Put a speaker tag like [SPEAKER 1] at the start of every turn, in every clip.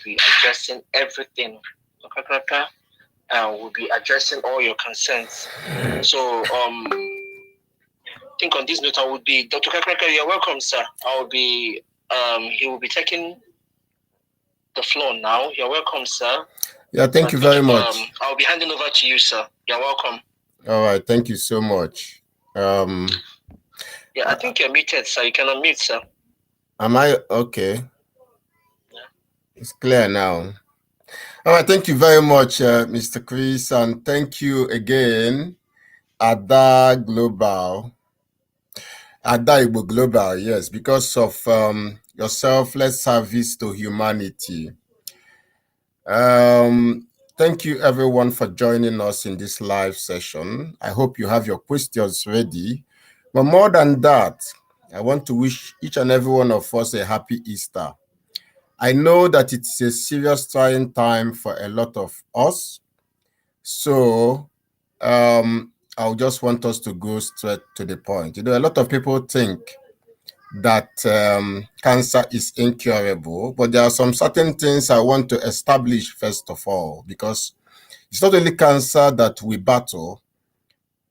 [SPEAKER 1] be addressing everything. We'll be addressing all your concerns. So, I think on this note, I would be Dr. Kakraka. You're welcome, sir. He will be taking the floor now. You're welcome, sir.
[SPEAKER 2] Yeah, thank you very much.
[SPEAKER 1] I'll be handing over to you, sir. You're welcome.
[SPEAKER 2] All right, thank you so much.
[SPEAKER 1] Yeah, I think you're muted, sir. You can unmute, sir.
[SPEAKER 2] Am I okay? Yeah. It's clear now. All right, thank you very much, Mr. Chris, and thank you again, Ada Global. Ada Igbo Global, yes, because of your selfless service to humanity. Thank you everyone for joining us in this live session. I hope you have your questions ready. But more than that, I want to wish each and every one of us a happy Easter. I know that it's a serious trying time for a lot of us. So I just want us to go straight to the point. You know, a lot of people think that cancer is incurable, but there are some certain things I want to establish first of all, because it's not only cancer that we battle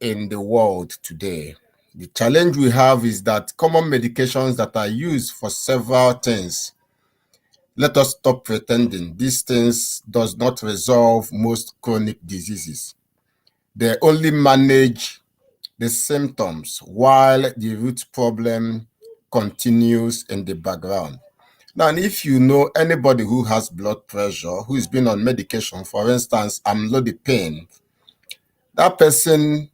[SPEAKER 2] in the world today. The challenge we have is that common medications that are used for several things, let us stop pretending these things does not resolve most chronic diseases. They only manage the symptoms while the root problem continues in the background. Now, and if you know anybody who has blood pressure, who has been on medication, for instance, amlodipine, that person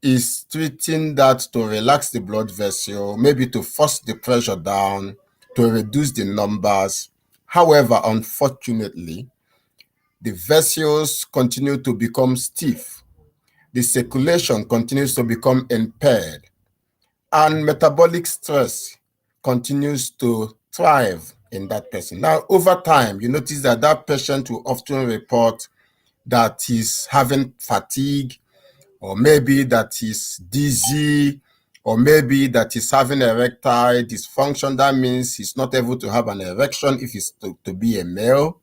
[SPEAKER 2] is treating that to relax the blood vessel, maybe to force the pressure down, to reduce the numbers. However, unfortunately, the vessels continue to become stiff. The circulation continues to become impaired, and metabolic stress continues to thrive in that person. Now, over time, you notice that that patient will often report that he's having fatigue, or maybe that he's dizzy, or maybe that he's having erectile dysfunction. That means he's not able to have an erection if he's to be a male.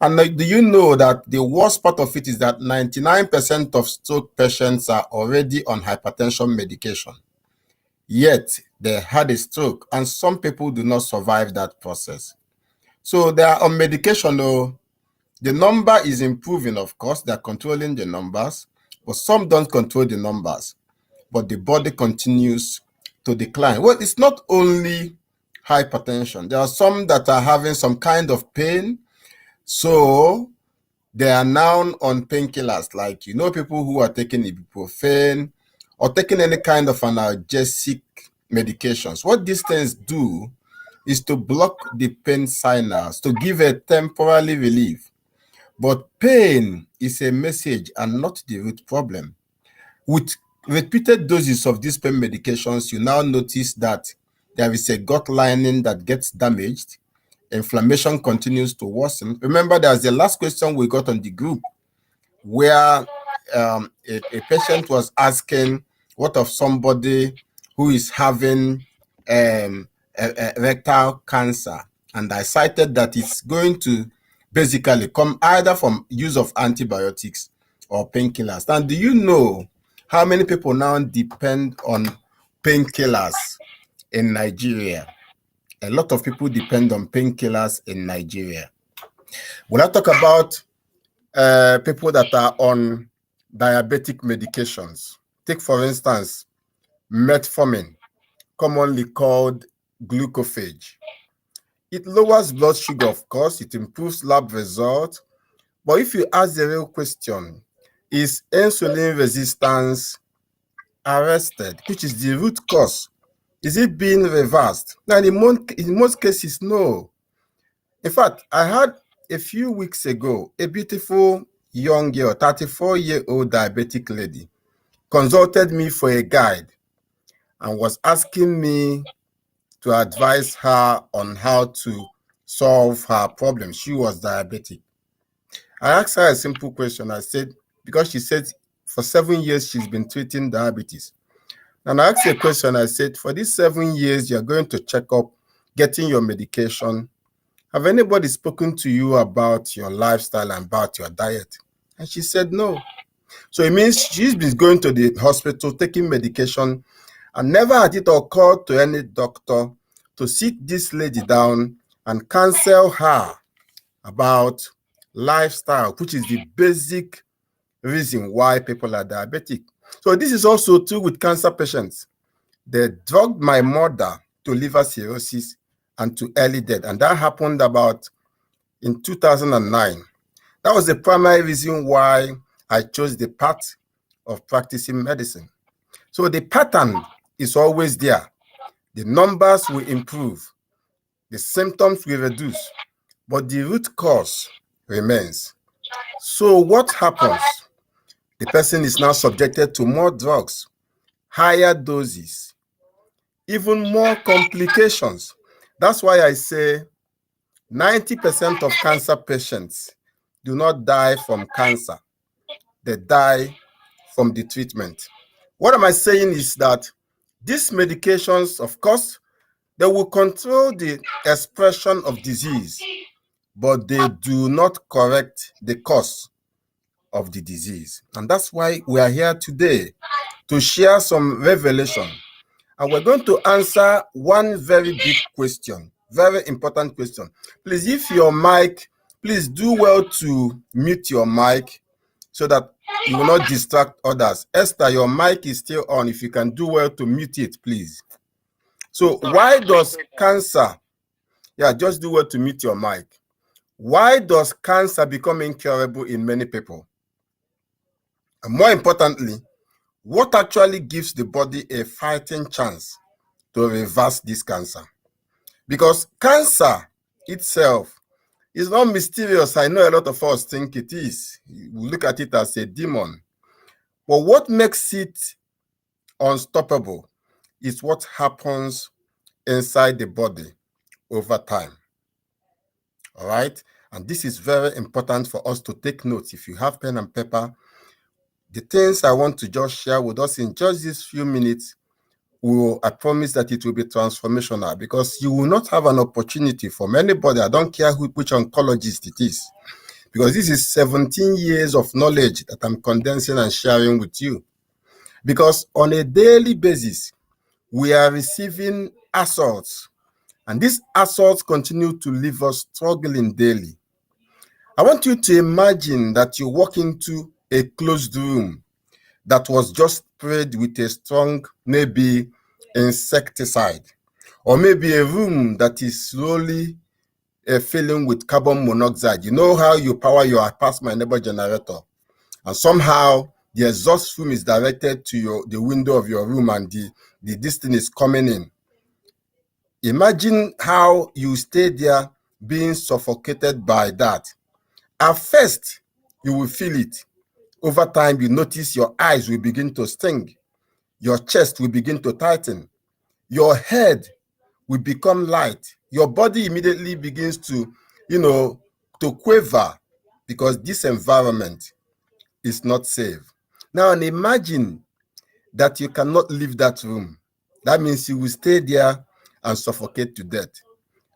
[SPEAKER 2] And do you know that the worst part of it is that 99% of stroke patients are already on hypertension medication, yet they had a stroke, and some people do not survive that process. So they are on medication. The number is improving, of course, they're controlling the numbers, but some don't control the numbers, but the body continues to decline. Well, it's not only hypertension. There are some that are having some kind of pain, so they are now on painkillers, like, you know, people who are taking ibuprofen or taking any kind of analgesic medications. What these things do is to block the pain signals, to give a temporary relief. But pain is a message and not the root problem. With repeated doses of these pain medications, you now notice that there is a gut lining that gets damaged. Inflammation continues to worsen. Remember, there's the last question we got on the group where a patient was asking, what of somebody who is having rectal cancer? And I cited that it's going to basically come either from use of antibiotics or painkillers. And do you know how many people now depend on painkillers in Nigeria? A lot of people depend on painkillers in Nigeria. When I talk about people that are on diabetic medications, take for instance, metformin, commonly called glucophage. It lowers blood sugar, of course, it improves lab results. But if you ask the real question, is insulin resistance arrested, which is the root cause? Is it being reversed? Now, in most cases, no. In fact, I had a few weeks ago a beautiful young girl, 34-year-old diabetic lady, consulted me for a guide and was asking me to advise her on how to solve her problem. She was diabetic. I asked her a simple question. I said, because she said for 7 years she's been treating diabetes. And I asked her a question. I said, for these 7 years, you're going to check up, getting your medication. Have anybody spoken to you about your lifestyle and about your diet? And she said no. So it means she's been going to the hospital, taking medication, and never had it occurred to any doctor to sit this lady down and counsel her about lifestyle, which is the basic reason why people are diabetic. So this is also true with cancer patients. They drugged my mother to liver cirrhosis and to early death, and that happened about in 2009. That was the primary reason why I chose the path of practicing medicine. So the pattern is always there. The numbers will improve, the symptoms will reduce, but the root cause remains. So what happens? The person is now subjected to more drugs, higher doses, even more complications. That's why I say 90% of cancer patients do not die from cancer. They die from the treatment. What am I saying is that these medications, of course, they will control the expression of disease, but they do not correct the cause of the disease. And that's why we are here today to share some revelation. And we're going to answer one very big question, very important question. Please, if your mic, please do well to mute your mic so that you will not distract others. Esther, your mic is still on. If you can do well to mute it, please. So why does cancer, just do well to mute your mic. Why does cancer become incurable in many people? And more importantly, what actually gives the body a fighting chance to reverse this cancer? Because cancer itself is not mysterious. I know a lot of us think it is. We look at it as a demon. But what makes it unstoppable is what happens inside the body over time. All right? And this is very important for us to take notes. If you have pen and paper, the things I want to just share with us in just these few minutes, I promise that it will be transformational, because you will not have an opportunity from anybody. I don't care which oncologist it is, because this is 17 years of knowledge that I'm condensing and sharing with you. Because on a daily basis, we are receiving assaults, and these assaults continue to leave us struggling daily. I want you to imagine that you walk into a closed room that was just sprayed with a strong, maybe insecticide, or maybe a room that is slowly filling with carbon monoxide. You know how you power your Pass My Neighbor generator, and somehow the exhaust fume is directed to the window of your room, and this thing is coming in. Imagine how you stay there being suffocated by that. At first, you will feel it. Over time, you notice your eyes will begin to sting. Your chest will begin to tighten. Your head will become light. Your body immediately begins to, to quiver, because this environment is not safe. Now, and imagine that you cannot leave that room. That means you will stay there and suffocate to death.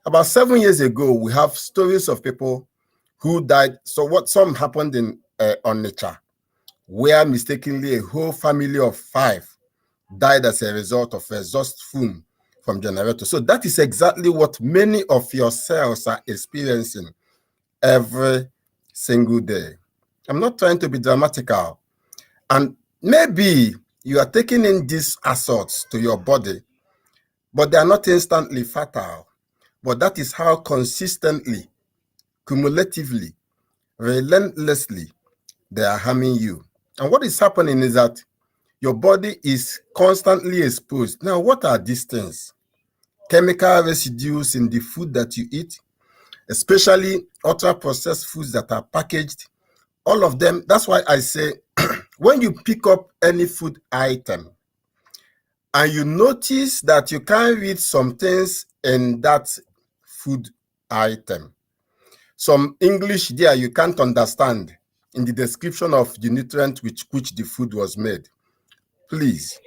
[SPEAKER 2] About 7 years ago, we have stories of people who died. So some happened in Onitsha, where mistakenly a whole family of 5 died as a result of exhaust fume from generators. So that is exactly what many of your cells are experiencing every single day. I'm not trying to be dramatical. And maybe you are taking in these assaults to your body, but they are not instantly fatal. But that is how consistently, cumulatively, relentlessly, they are harming you. And what is happening is that your body is constantly exposed. Now, what are these things? Chemical residues in the food that you eat, especially ultra-processed foods that are packaged, all of them. That's why I say, when you pick up any food item and you notice that you can't read some things in that food item, some English there you can't understand in the description of the nutrient which the food was made, please,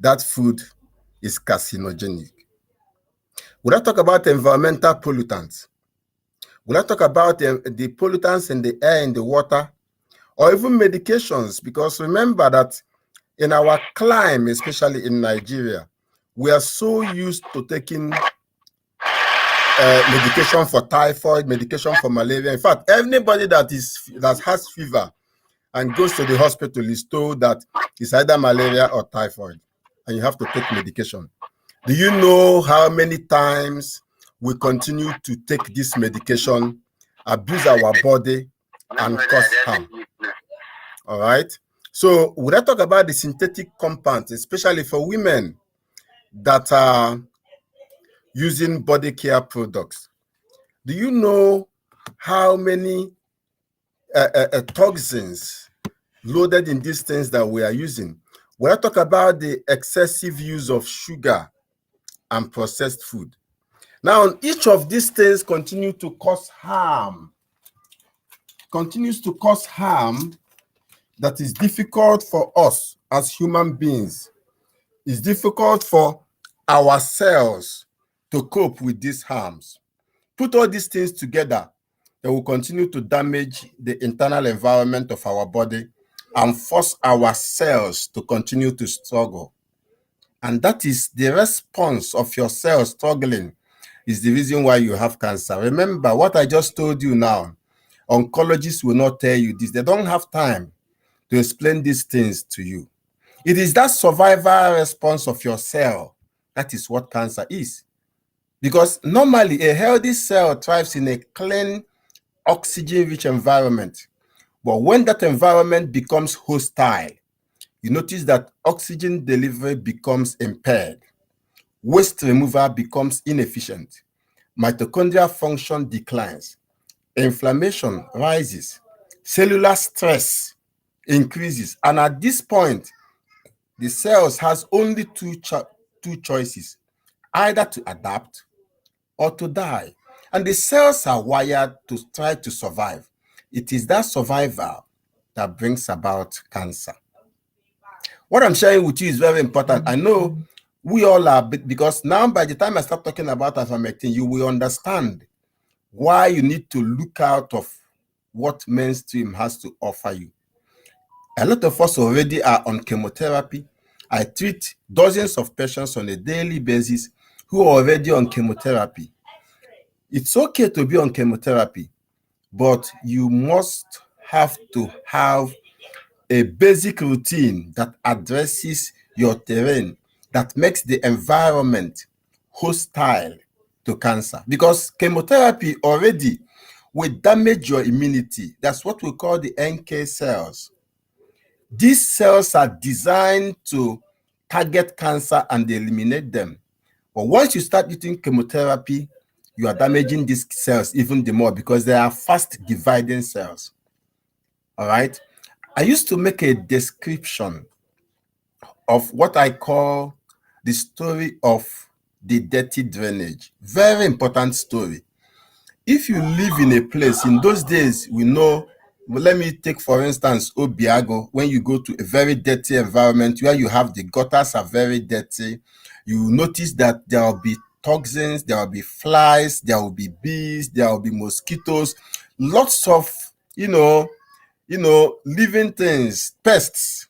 [SPEAKER 2] that food is carcinogenic. Would I talk about environmental pollutants? Will I talk about the pollutants in the air, in the water, or even medications? Because remember that in our climate, especially in Nigeria, we are so used to taking medication for typhoid, medication for malaria. In fact, anybody that has fever and goes to the hospital is told that it's either malaria or typhoid, and you have to take medication. Do you know how many times we continue to take this medication, abuse our body, and cause harm? All right. So would I talk about the synthetic compounds, especially for women that are using body care products? Do you know how many toxins loaded in these things that we are using? When I talk about the excessive use of sugar and processed food, now each of these things continues to cause harm that is difficult for us as human beings. It's difficult for our cells to cope with these harms. Put all these things together, they will continue to damage the internal environment of our body and force our cells to continue to struggle. And that is the response of your cells struggling is the reason why you have cancer. Remember what I just told you now. Oncologists will not tell you this. They don't have time to explain these things to you. It is that survival response of your cell. That is what cancer is. Because normally a healthy cell thrives in a clean, oxygen-rich environment. But when that environment becomes hostile, you notice that oxygen delivery becomes impaired. Waste removal becomes inefficient. Mitochondrial function declines. Inflammation rises. Cellular stress increases. And at this point, the cells has only two choices, either to adapt or to die. And the cells are wired to try to survive. It is that survival that brings about cancer. What I'm sharing with you is very important. I know we all are, because now by the time I start talking about ivermectin, you will understand why you need to look out of what mainstream has to offer you. A lot of us already are on chemotherapy. I treat dozens of patients on a daily basis who are already on chemotherapy. It's okay to be on chemotherapy, but you must have to have a basic routine that addresses your terrain, that makes the environment hostile to cancer. Because chemotherapy already will damage your immunity. That's what we call the NK cells. These cells are designed to target cancer and eliminate them. But once you start using chemotherapy, you are damaging these cells even the more because they are fast dividing cells. All right. I used to make a description of what I call the story of the dirty drainage. Very important story. If you live in a place, in those days, we know, let me take for instance, Obiago, when you go to a very dirty environment where you have the gutters are very dirty, you notice that there will be toxins, there will be flies, there will be bees, there will be mosquitoes, lots of, living things, pests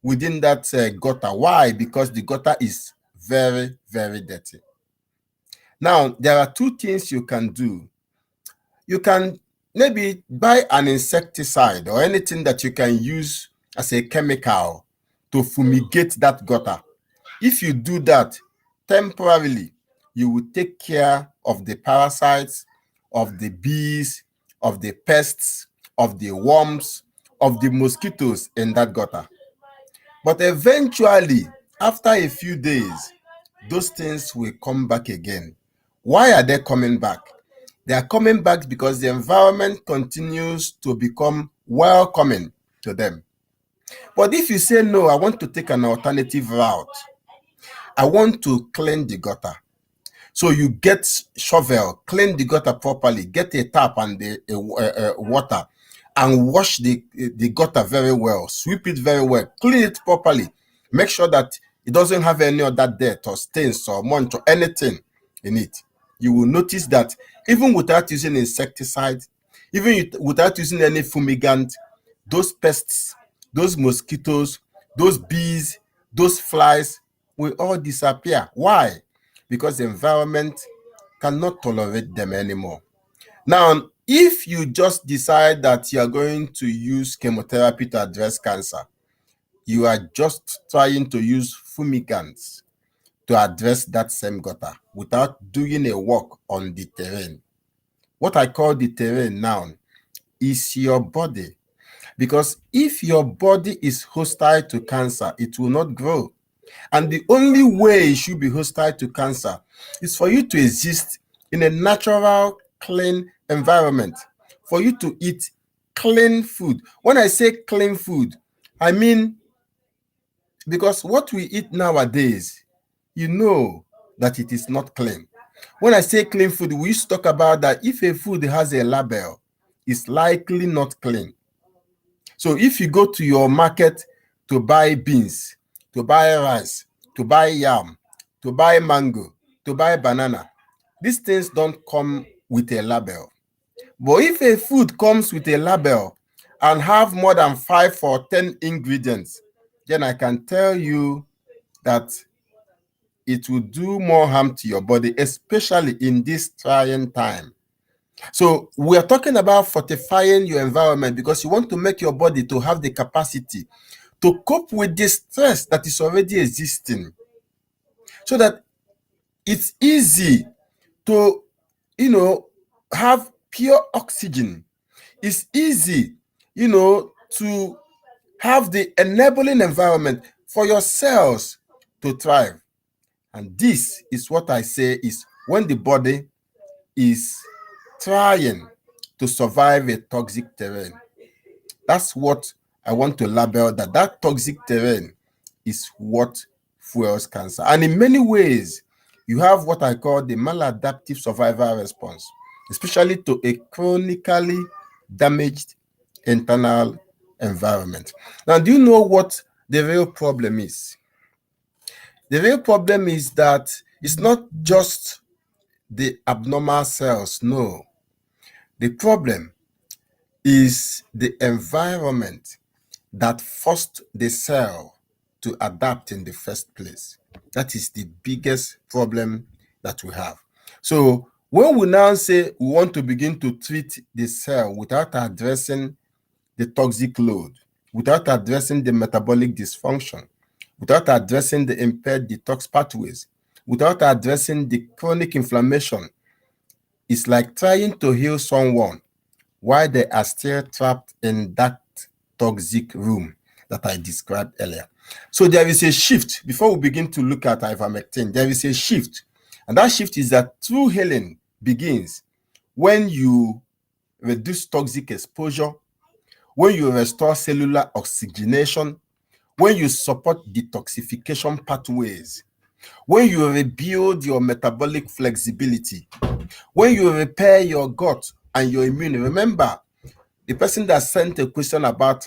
[SPEAKER 2] within that gutter. Why? Because the gutter is very, very dirty. Now, there are two things you can do. You can maybe buy an insecticide or anything that you can use as a chemical to fumigate that gutter. If you do that, temporarily, you will take care of the parasites, of the bees, of the pests, of the worms, of the mosquitoes in that gutter. But eventually, after a few days, those things will come back again. Why are they coming back? They are coming back because the environment continues to become welcoming to them. But if you say, no, I want to take an alternative route, I want to clean the gutter. So you get shovel, clean the gutter properly, get a tap and the water, and wash the gutter very well, sweep it very well, clean it properly. Make sure that it doesn't have any other dirt or stains or munch or anything in it. you will notice that even without using insecticide, even without using any fumigant, those pests, those mosquitoes, those bees, those flies will all disappear. Why? Because the environment cannot tolerate them anymore. Now, if you just decide that you are going to use chemotherapy to address cancer, you are just trying to use fumigants to address that same gutter without doing a work on the terrain. What I call the terrain now is your body. Because if your body is hostile to cancer, it will not grow. And the only way it should be hostile to cancer is for you to exist in a natural, clean environment, for you to eat clean food. When I say clean food, I mean, because what we eat nowadays, you know that it is not clean. When I say clean food, we used to talk about that if a food has a label, it's likely not clean. So if you go to your market to buy beans, to buy rice, to buy yam, to buy mango, to buy banana, these things don't come with a label. But if a food comes with a label and have more than 5 or 10 ingredients, then I can tell you that it will do more harm to your body, especially in this trying time. So we are talking about fortifying your environment because you want to make your body to have the capacity to cope with the stress that is already existing, so that it's easy to, have pure oxygen. It's easy, to have the enabling environment for your cells to thrive. And this is what I say is when the body is trying to survive a toxic terrain. That's what I want to label that toxic terrain is what fuels cancer. And in many ways, you have what I call the maladaptive survival response, especially to a chronically damaged internal environment. Now, do you know what the real problem is? The real problem is that it's not just the abnormal cells, no. The problem is the environment that forced the cell to adapt in the first place. That is the biggest problem that we have. So when we now say we want to begin to treat the cell without addressing the toxic load, without addressing the metabolic dysfunction, without addressing the impaired detox pathways, without addressing the chronic inflammation, it's like trying to heal someone while they are still trapped in that toxic room that I described earlier. So there is a shift. Before we begin to look at ivermectin, there is a shift. And that shift is that true healing begins when you reduce toxic exposure, when you restore cellular oxygenation, when you support detoxification pathways, when you rebuild your metabolic flexibility, when you repair your gut and your immune. Remember, the person that sent a question about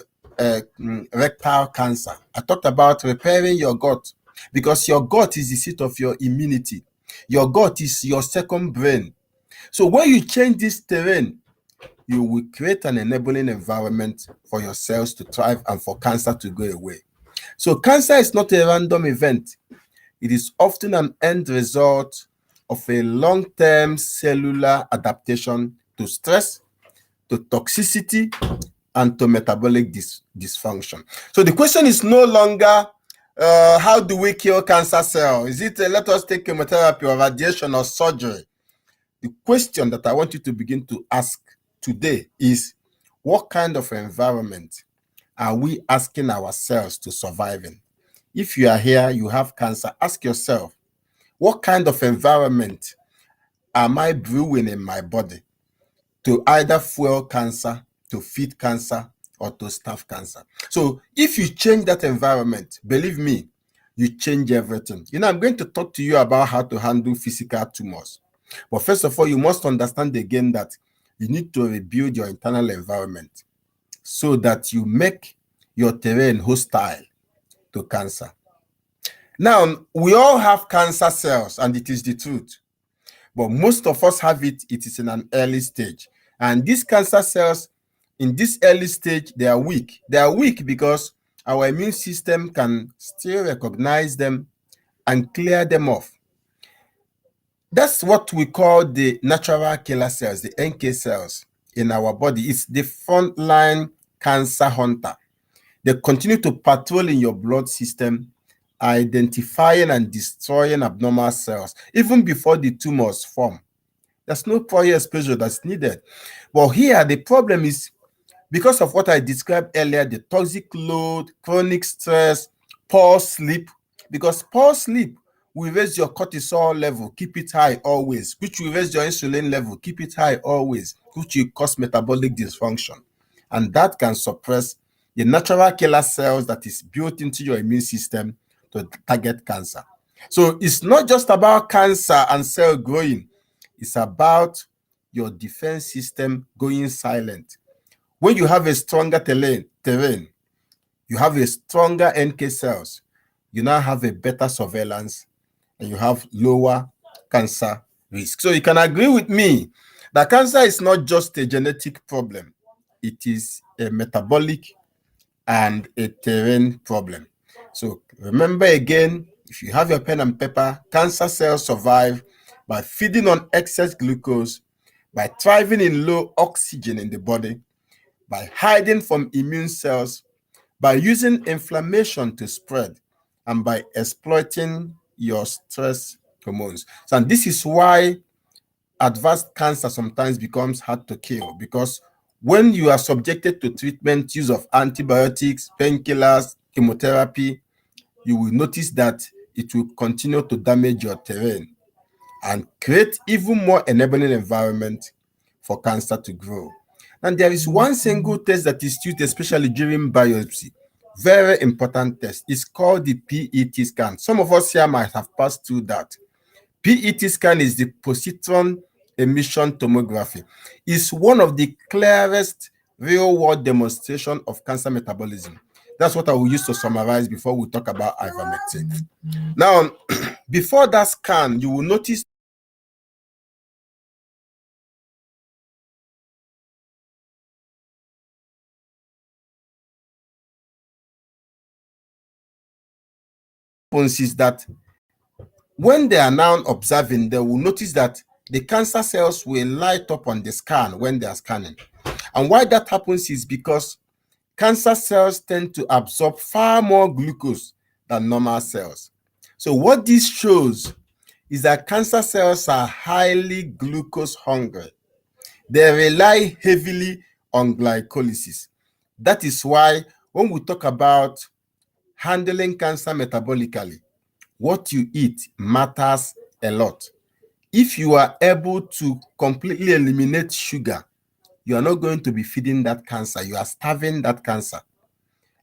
[SPEAKER 2] rectal cancer, I talked about repairing your gut because your gut is the seat of your immunity. Your gut is your second brain. So when you change this terrain, you will create an enabling environment for your cells to thrive and for cancer to go away. So cancer is not a random event. It is often an end result of a long-term cellular adaptation to stress, to toxicity, and to metabolic dysfunction. So the question is no longer, how do we kill cancer cells? Is it let us take chemotherapy or radiation or surgery? The question that I want you to begin to ask today is, what kind of environment are we asking ourselves to survive in? If you are here, you have cancer, ask yourself, what kind of environment am I brewing in my body to either fuel cancer, to feed cancer, or to starve cancer? So if you change that environment, believe me, you change everything. I'm going to talk to you about how to handle physical tumors. But first of all, you must understand again that you need to rebuild your internal environment so that you make your terrain hostile to cancer. Now, we all have cancer cells, and it is the truth. but most of us have it. It is in an early stage. And these cancer cells in this early stage, they are weak. They are weak because our immune system can still recognize them and clear them off. That's what we call the natural killer cells, the NK cells in our body. It's the frontline cancer hunter. They continue to patrol in your blood system, identifying and destroying abnormal cells, even before the tumors form. There's no prior exposure that's needed. But here, the problem is because of what I described earlier, the toxic load, chronic stress, poor sleep, because poor sleep will raise your cortisol level, keep it high always, which will raise your insulin level, keep it high always, which will cause metabolic dysfunction. And that can suppress the natural killer cells that is built into your immune system to target cancer. So it's not just about cancer and cell growing, it's about your defense system going silent. When you have a stronger terrain, you have a stronger NK cells, you now have a better surveillance, and you have lower cancer risk. So you can agree with me that cancer is not just a genetic problem, it is a metabolic and a terrain problem. So remember again, if you have your pen and paper, cancer cells survive by feeding on excess glucose, by thriving in low oxygen in the body, by hiding from immune cells, by using inflammation to spread, and by exploiting your stress hormones. So, and this is why advanced cancer sometimes becomes hard to kill, because when you are subjected to treatment, use of antibiotics, painkillers, chemotherapy, you will notice that it will continue to damage your terrain and create even more enabling environment for cancer to grow. And there is one single test that is used, especially during biopsy. Very important test. It's called the PET scan. Some of us here might have passed through that. PET scan is the positron emission tomography. It's one of the clearest real-world demonstration of cancer metabolism. That's what I will use to summarize before we talk about ivermectin. Now, before that scan, you will notice is that when they are now observing, they will notice that the cancer cells will light up on the scan when they are scanning. And why that happens is because cancer cells tend to absorb far more glucose than normal cells. So what this shows is that cancer cells are highly glucose hungry. They rely heavily on glycolysis. That is why when we talk about handling cancer metabolically, what you eat matters a lot. If you are able to completely eliminate sugar, you are not going to be feeding that cancer. You are starving that cancer.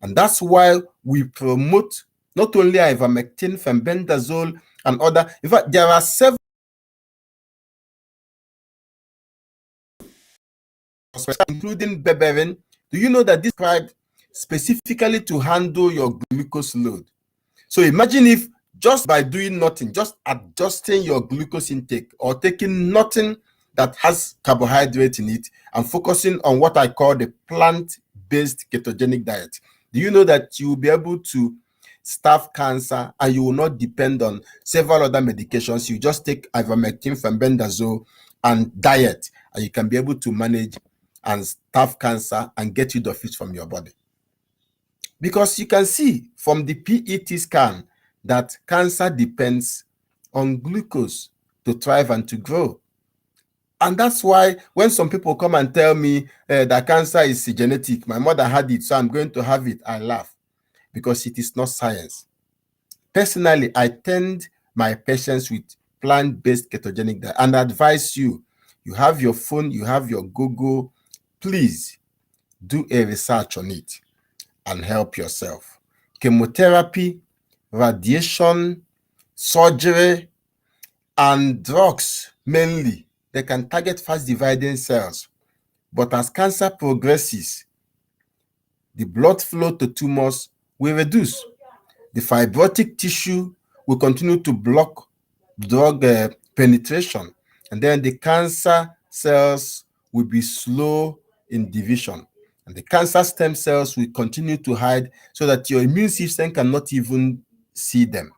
[SPEAKER 2] And that's why we promote not only ivermectin, fenbendazole, and other. In fact, there are several, including berberine. Do you know that this is prescribed specifically to handle your glucose load? So imagine if just by doing nothing, just adjusting your glucose intake or taking nothing that has carbohydrate in it and focusing on what I call the plant-based ketogenic diet, do you know that you will be able to starve cancer and you will not depend on several other medications? You just take ivermectin, fenbendazole, and diet, and you can be able to manage and starve cancer and get rid of it from your body. Because you can see from the PET scan that cancer depends on glucose to thrive and to grow. And that's why when some people come and tell me that cancer is genetic, my mother had it, so I'm going to have it, I laugh, because it is not science. Personally, I tend my patients with plant-based ketogenic diet and advise you, you have your phone, you have your Google, please do a research on it and help yourself. Chemotherapy, radiation, surgery, and drugs mainly, they can target fast dividing cells. But as cancer progresses, the blood flow to tumors will reduce. The fibrotic tissue will continue to block drug penetration. And then the cancer cells will be slow in division. And the cancer stem cells will continue to hide so that your immune system cannot even see them.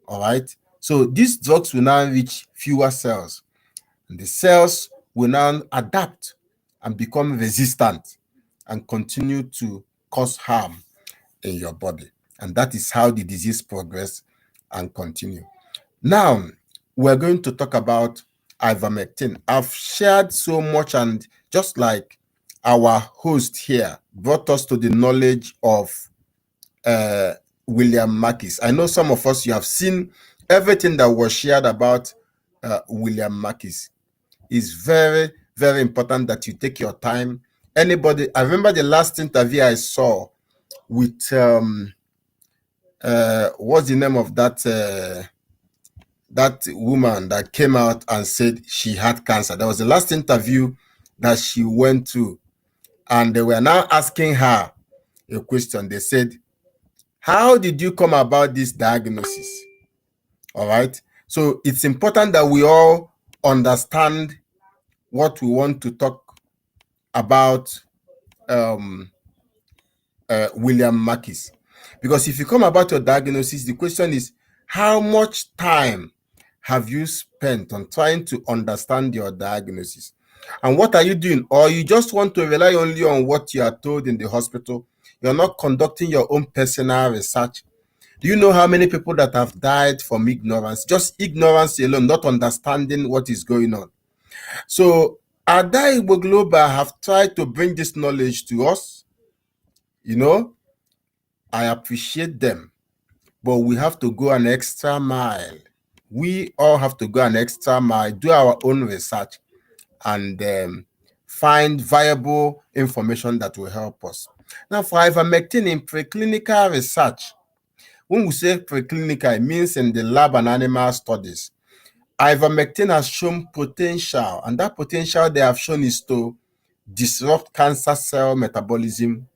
[SPEAKER 2] All right. So these drugs will now reach fewer cells. And the cells will now adapt and become resistant and continue to cause harm in your body. And that is how the disease progress and continue. Now, we're going to talk about ivermectin. I've shared so much, and just like our host here brought us to the knowledge of William Mackis. I know some of us, you have seen everything that was shared about William Mackis. It's very, very important that you take your time. Anybody, I remember the last interview I saw with, what's the name of that woman that came out and said she had cancer. That was the last interview that she went to. And they were now asking her a question. They said, how did you come about this diagnosis? All right. So it's important that we all understand what we want to talk about William Mackis. Because if you come about your diagnosis, the question is, how much time have you spent on trying to understand your diagnosis? And what are you doing? Or you just want to rely only on what you are told in the hospital? You're not conducting your own personal research. Do you know how many people that have died from ignorance? Just ignorance alone, not understanding what is going on. So Ada Igbo Global have tried to bring this knowledge to us. You know, I appreciate them, but we have to go an extra mile. We all have to go an extra mile, do our own research, and find viable information that will help us. Now, for ivermectin in preclinical research, when we say preclinical, it means in the lab and animal studies. Ivermectin has shown potential, and that potential they have shown is to disrupt cancer cell metabolism.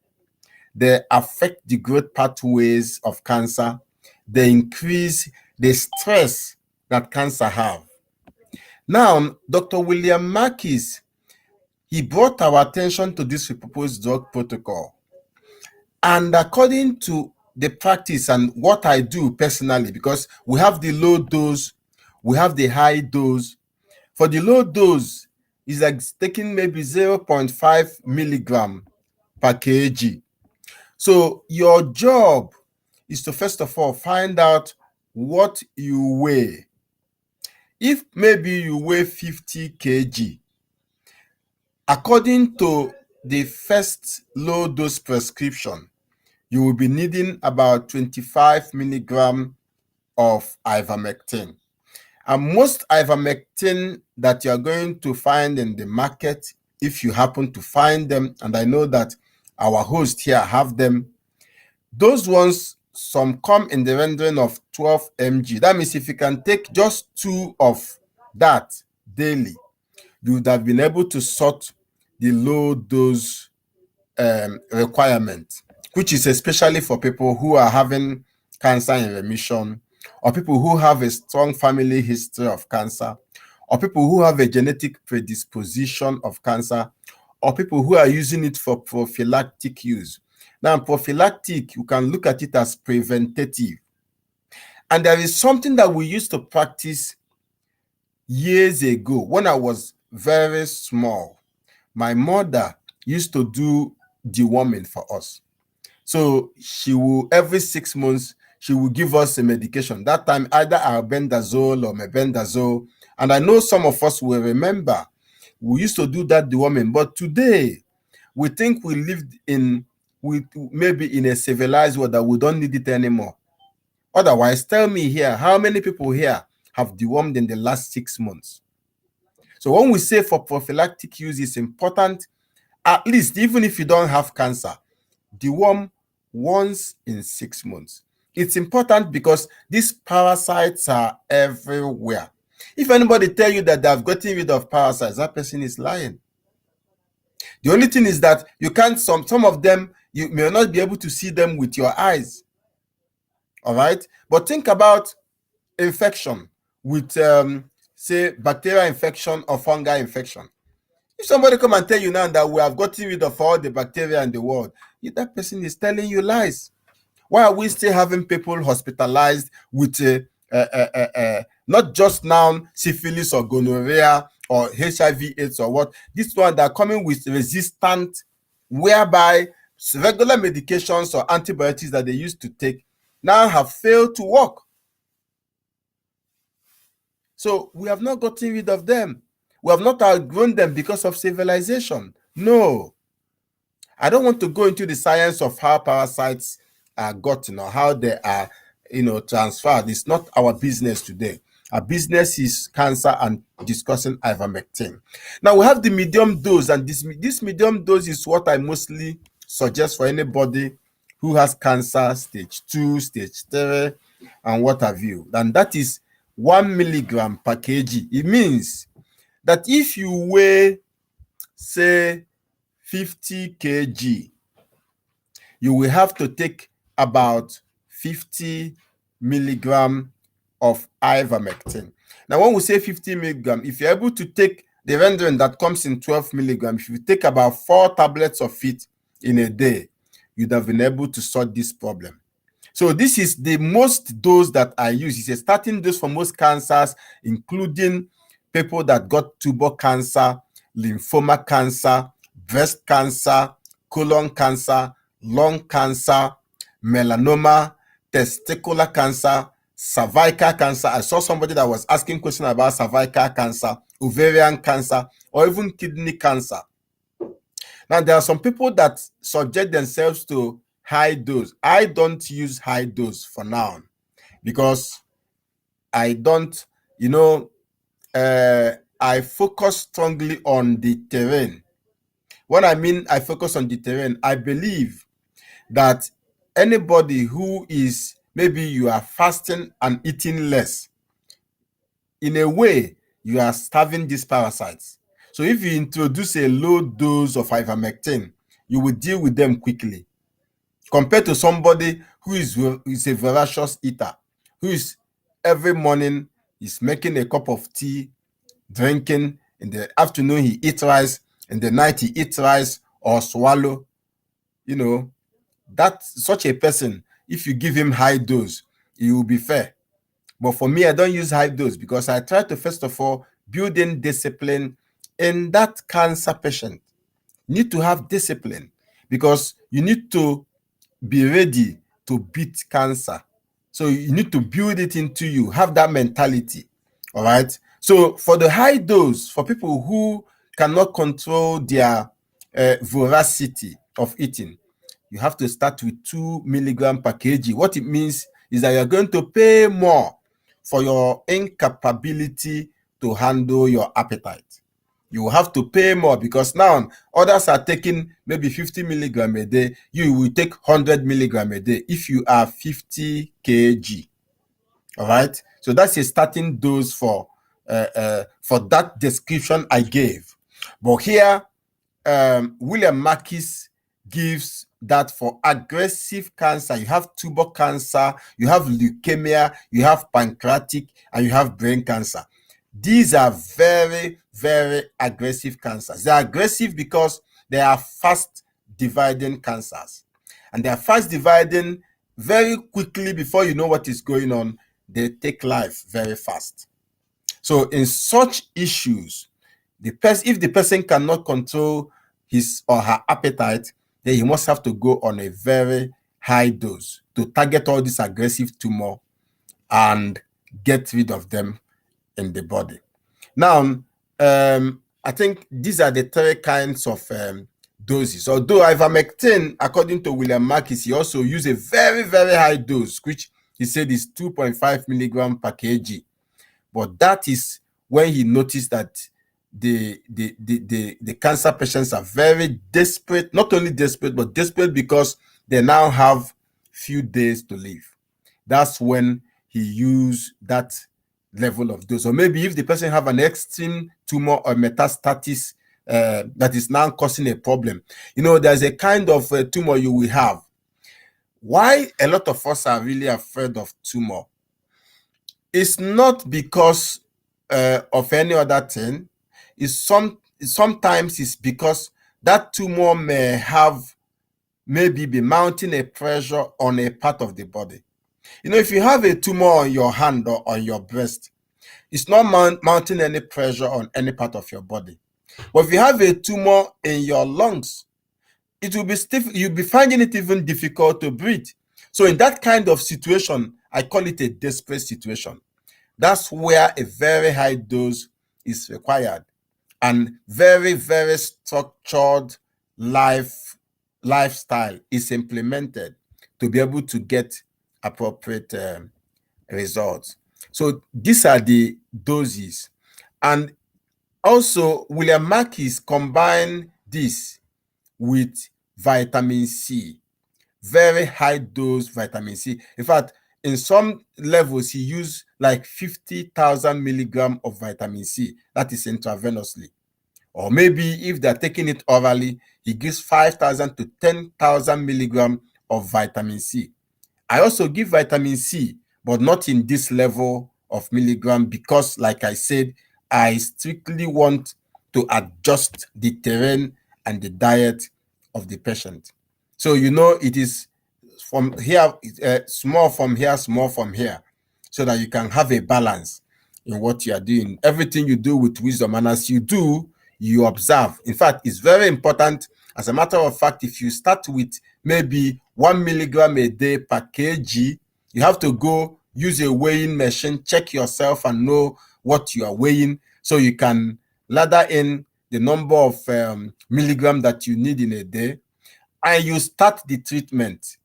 [SPEAKER 2] They affect the growth pathways of cancer. They increase the stress that cancer have. Now, Dr. William Mackis, he brought our attention to this proposed drug protocol. And according to the practice and what I do personally, because we have the low dose, we have the high dose. For the low dose, it's like taking maybe 0.5 milligram per kg. So your job is to first of all find out what you weigh. If maybe you weigh 50 kg, according to the first low dose prescription, you will be needing about 25 milligram of ivermectin. And most ivermectin that you're going to find in the market, if you happen to find them, and I know that our host here have them, those ones, some come in the rendering of 12 mg. That means if you can take just 2 of that daily, you would have been able to sort the low dose requirement, which is especially for people who are having cancer in remission, or people who have a strong family history of cancer, or people who have a genetic predisposition of cancer, or people who are using it for prophylactic use. Now, prophylactic, you can look at it as preventative. And there is something that we used to practice years ago when I was very small. My mother used to do deworming for us. So she will, every 6 months, she will give us a medication. That time, either albendazole or mebendazole. And I know some of us will remember, we used to do that deworming. But today, we think we lived in, maybe in a civilized world that we don't need it anymore. Otherwise, tell me here, how many people here have dewormed in the last 6 months? So when we say for prophylactic use, it's important, at least even if you don't have cancer, deworm once in 6 months. It's important because these parasites are everywhere. If anybody tell you that they've gotten rid of parasites, that person is lying. The only thing is that you can't, some of them, you may not be able to see them with your eyes. All right? But think about infection with say bacterial infection or fungal infection. If somebody come and tell you now that we have gotten rid of all the bacteria in the world, that person is telling you lies. Why are we still having people hospitalized with not just now syphilis or gonorrhea or HIV/AIDS or what? This one that are coming with resistant, whereby regular medications or antibiotics that they used to take now have failed to work. So we have not gotten rid of them. We have not outgrown them because of civilization. No. I don't want to go into the science of how parasites are gotten or how they are, transferred. It's not our business today. Our business is cancer and discussing ivermectin. Now we have the medium dose, and this medium dose is what I mostly suggest for anybody who has cancer stage 2, stage 3, and what have you. And that is 1 milligram per kg. It means that if you weigh, say, 50 kg, you will have to take about 50 milligram of ivermectin. Now, when we say 50 milligram, if you're able to take the rendering that comes in 12 milligram, if you take about 4 tablets of it in a day, you'd have been able to sort this problem. So this is the most dose that I use. It's a starting dose for most cancers, including people that got tubal cancer, lymphoma cancer, breast cancer, colon cancer, lung cancer, melanoma, testicular cancer, cervical cancer. I saw somebody that was asking questions about cervical cancer, ovarian cancer, or even kidney cancer. Now, there are some people that subject themselves to high dose. I don't use high dose for now because I don't, I focus strongly on the terrain. What I mean, I focus on the terrain. I believe that anybody who is, maybe you are fasting and eating less, in a way, you are starving these parasites. So if you introduce a low dose of ivermectin, you will deal with them quickly. Compared to somebody who is a voracious eater, who is every morning is making a cup of tea, drinking, in the afternoon he eats rice, in the night he eats rice or swallow. That such a person, if you give him high dose, it will be fair. But for me, I don't use high dose because I try to, first of all, build in discipline in that cancer patient. You need to have discipline because you need to be ready to beat cancer. So you need to build it into you, have that mentality. All right. So for the high dose, for people who cannot control their voracity of eating, you have to start with 2 milligram per kg. What it means is that you're going to pay more for your incapability to handle your appetite. You will have to pay more because now others are taking maybe 50 milligram a day. You will take 100 milligram a day if you are 50 kg. All right. So that's a starting dose for that description I gave. But here, William Marquis gives that for aggressive cancer. You have tubal cancer, you have leukemia, you have pancreatic, and you have brain cancer. These are very, very aggressive cancers. They are aggressive because they are fast dividing cancers. And they are fast dividing very quickly. Before you know what is going on, they take life very fast. So in such issues, if the person cannot control his or her appetite, then he must have to go on a very high dose to target all this aggressive tumor and get rid of them in the body. Now, I think these are the 3 kinds of doses. Although ivermectin, according to William Marquis, he also used a very, very high dose, which he said is 2.5 milligram per kg. But that is when he noticed that the cancer patients are very desperate, not only desperate, but desperate because they now have few days to live. That's when he used that level of dose. Or maybe if the person have an extreme tumor or metastasis that is now causing a problem. There's a kind of tumor you will have. Why a lot of us are really afraid of tumor? It's not because of any other thing. Sometimes it's because that tumor may have maybe be mounting a pressure on a part of the body. If you have a tumor on your hand or on your breast, it's not mounting any pressure on any part of your body. But if you have a tumor in your lungs, it will be stiff. You'll be finding it even difficult to breathe. So in that kind of situation, I call it a desperate situation. That's where a very high dose is required, and very, very structured lifestyle is implemented to be able to get appropriate results. So these are the doses. And also, William Marquis combined this with vitamin C, very high dose vitamin C. In fact, in some levels, he used like 50,000 milligrams of vitamin C. That is intravenously. Or maybe if they're taking it orally, he gives 5,000 to 10,000 milligrams of vitamin C. I also give vitamin C, but not in this level of milligram because, like I said, I strictly want to adjust the terrain and the diet of the patient. So, it is from here, small from here, small from here, so that you can have a balance in what you are doing. Everything you do with wisdom, and as you do, you observe. In fact, it's very important. As a matter of fact, if you start with maybe 1 milligram a day per kg, you have to go use a weighing machine, check yourself and know what you are weighing, so you can ladder in the number of milligram that you need in a day, and you start the treatment.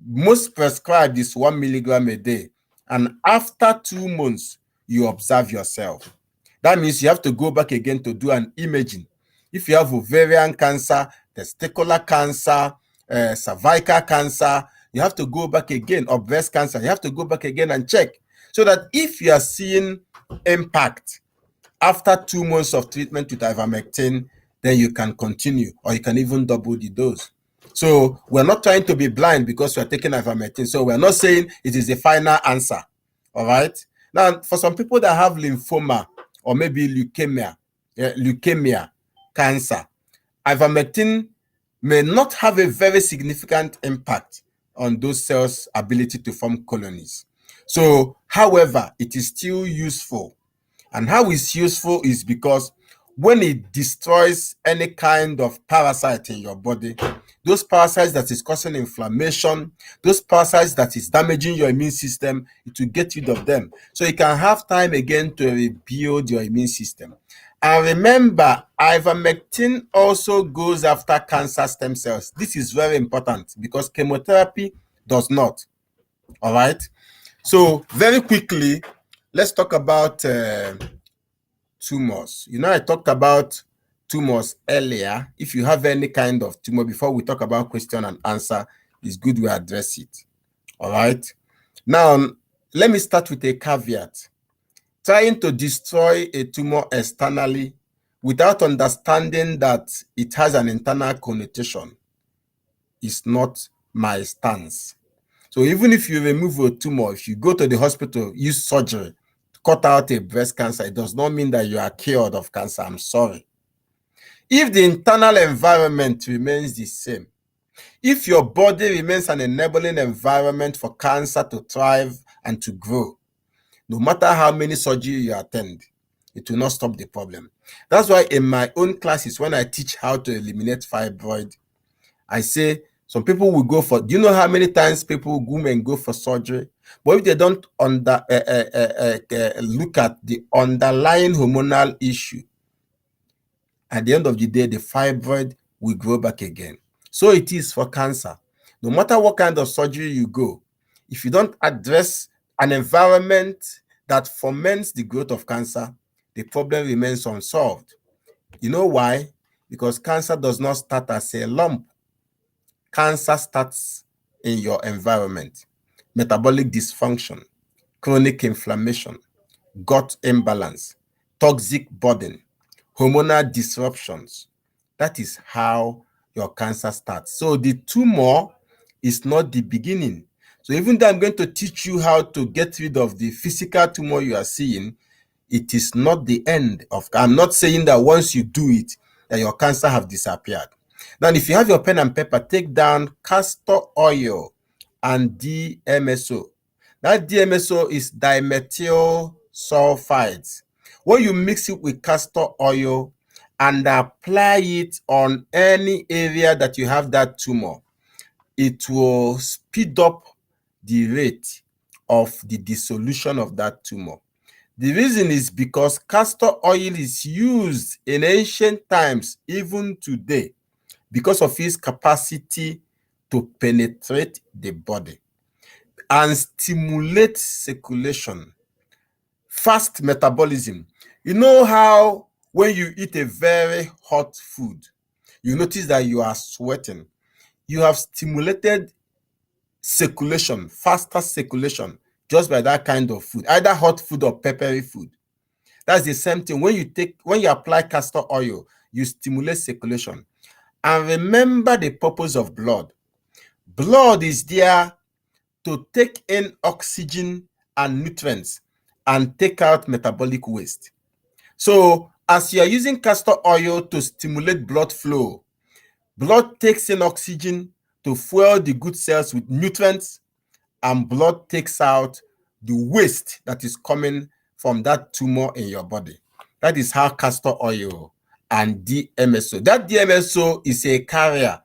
[SPEAKER 2] Most prescribed is 1 milligram a day, and after 2 months, you observe yourself. That means you have to go back again to do an imaging. If you have ovarian cancer, testicular cancer, cervical cancer, you have to go back again, or breast cancer, you have to go back again and check, so that if you are seeing impact after 2 months of treatment with ivermectin, then you can continue, or you can even double the dose. So we're not trying to be blind because we're taking ivermectin. So we're not saying it is the final answer. All right. Now, for some people that have lymphoma or maybe leukemia, cancer, ivermectin may not have a very significant impact on those cells' ability to form colonies. So, however, it is still useful. And how it's useful is because when it destroys any kind of parasite in your body, those parasites that is causing inflammation, those parasites that is damaging your immune system, it will get rid of them. So you can have time again to rebuild your immune system. And remember, ivermectin also goes after cancer stem cells. This is very important because chemotherapy does not. All right. So very quickly, let's talk about tumors. I talked about tumors earlier. If you have any kind of tumor, before we talk about question and answer, it's good we address it. All right. Now, let me start with a caveat. Trying to destroy a tumor externally without understanding that it has an internal connotation is not my stance. So even if you remove a tumor, if you go to the hospital, use surgery, cut out a breast cancer, it does not mean that you are cured of cancer. I'm sorry. If the internal environment remains the same, if your body remains an enabling environment for cancer to thrive and to grow, no matter how many surgeries you attend, it will not stop the problem. That's why in my own classes, when I teach how to eliminate fibroid, I say some people will go for, do you know how many times people go for surgery? But if they don't look at the underlying hormonal issue, at the end of the day, the fibroid will grow back again. So it is for cancer. No matter what kind of surgery you go, if you don't address an environment that foments the growth of cancer, the problem remains unsolved. You know why? Because cancer does not start as a lump. Cancer starts in your environment. Metabolic dysfunction, chronic inflammation, gut imbalance, toxic burden, hormonal disruptions. That is how your cancer starts. So the tumor is not the beginning. So even though I'm going to teach you how to get rid of the physical tumor you are seeing, It is not the end of. I'm not saying that once you do it, that your cancer have disappeared. Now, if you have your pen and paper, take down castor oil and DMSO. That DMSO is dimethyl sulfides. When you mix it with castor oil and apply it on any area that you have that tumor, it will speed up the rate of the dissolution of that tumor. The reason is because castor oil is used in ancient times, even today, because of its capacity to penetrate the body and stimulate circulation, fast metabolism. You know how when you eat a very hot food, you notice that you are sweating. You have stimulated circulation, faster circulation, just by that kind of food, either hot food or peppery food. That's the same thing. When you apply castor oil, you stimulate circulation. And remember the purpose of blood. Blood is there to take in oxygen and nutrients and take out metabolic waste. So as you are using castor oil to stimulate blood flow, blood takes in oxygen to fuel the good cells with nutrients, and blood takes out the waste that is coming from that tumor in your body. That is how castor oil and DMSO. That DMSO is a carrier.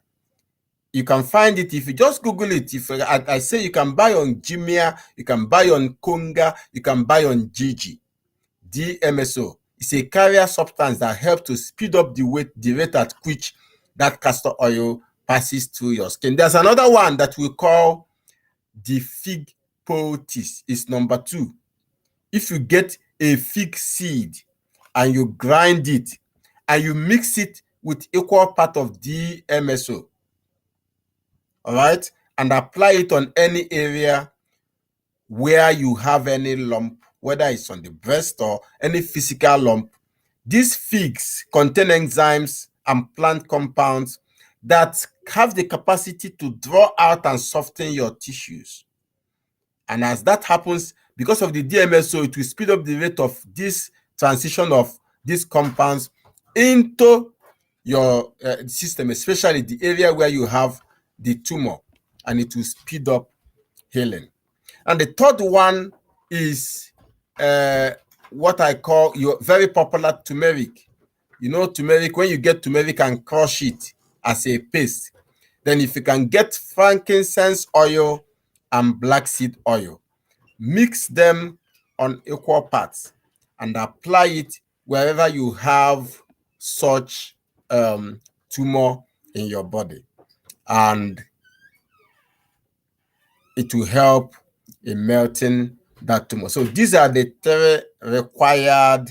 [SPEAKER 2] You can find it if you just Google it. If I say, you can buy on Jumia, you can buy on Konga, you can buy on Gigi. DMSO is a carrier substance that helps to speed up the rate at which that castor oil passes through your skin. There's another one that we call the fig poultice. Is number 2. If you get a fig seed and you grind it and you mix it with equal part of DMSO, all right, and apply it on any area where you have any lump, whether it's on the breast or any physical lump. These figs contain enzymes and plant compounds that have the capacity to draw out and soften your tissues. And as that happens, because of the DMSO, it will speed up the rate of this transition of these compounds into your system, especially the area where you have the tumor, and it will speed up healing. And the third one is what I call your very popular turmeric. You know, turmeric, when you get turmeric and crush it as a paste, then if you can get frankincense oil and black seed oil, mix them on equal parts and apply it wherever you have such tumor in your body, and it will help in melting that tumor. So these are the 3 required,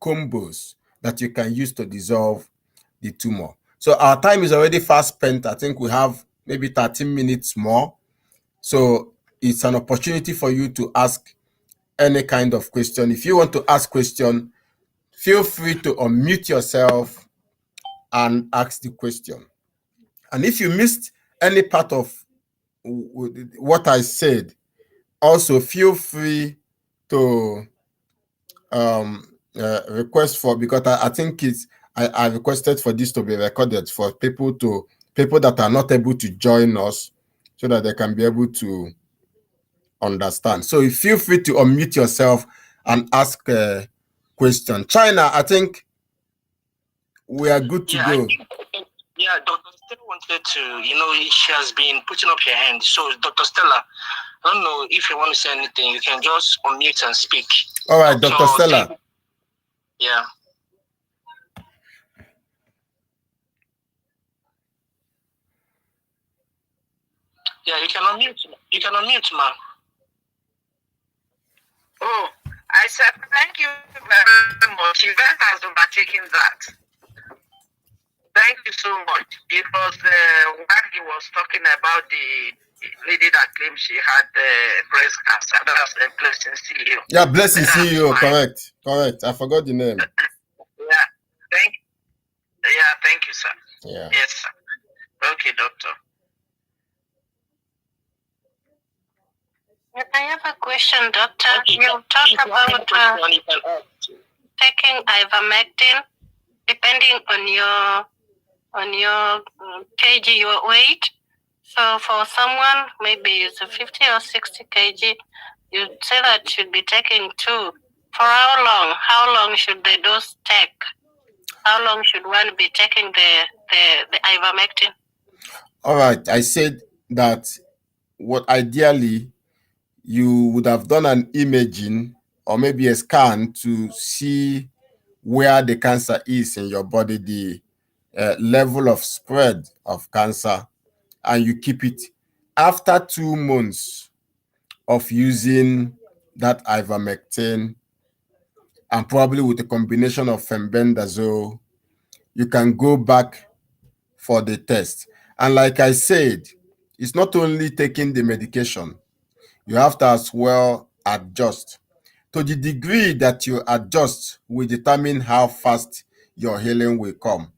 [SPEAKER 2] combos that you can use to dissolve the tumor. So our time is already fast spent. I think we have maybe 13 minutes more. So it's an opportunity for you to ask any kind of question. If you want to ask question, feel free to unmute yourself and ask the question. And if you missed any part of what I said, also feel free to request for, because I think I requested for this to be recorded for people that are not able to join us, so that they can be able to understand. So feel free to unmute yourself and ask a question. China, I think we are good to go.
[SPEAKER 1] Yeah, Dr. Stella wanted to, she has been putting up her hand. So, Dr. Stella, I don't know if you want to say anything. You can just unmute and speak.
[SPEAKER 2] All right, Dr. Stella.
[SPEAKER 1] Yeah. Yeah, you can unmute. You can unmute, ma.
[SPEAKER 3] Oh, I said thank you very much. Event has overtaken that. Thank you so much, because while he was talking about the lady that claimed she had breast cancer, that's the Blessing CEO.
[SPEAKER 2] Yeah, Blessing CEO, correct. I forgot the name.
[SPEAKER 3] Yeah, thank you, sir.
[SPEAKER 2] Yeah.
[SPEAKER 3] Yes, sir. Okay, doctor. I have a question, Doctor. You talked about taking ivermectin depending on your kg, your weight. So for someone maybe it's 50 or 60 kg, you say that should be taking 2. For how long? How long should the dose take? How long should one be taking the ivermectin?
[SPEAKER 2] All right, I said that what ideally you would have done an imaging or maybe a scan to see where the cancer is in your body, the level of spread of cancer, and you keep it. After 2 months of using that ivermectin and probably with a combination of fembendazole, you can go back for the test. And like I said, it's not only taking the medication, you have to as well adjust. To the degree that you adjust will determine how fast your healing will come.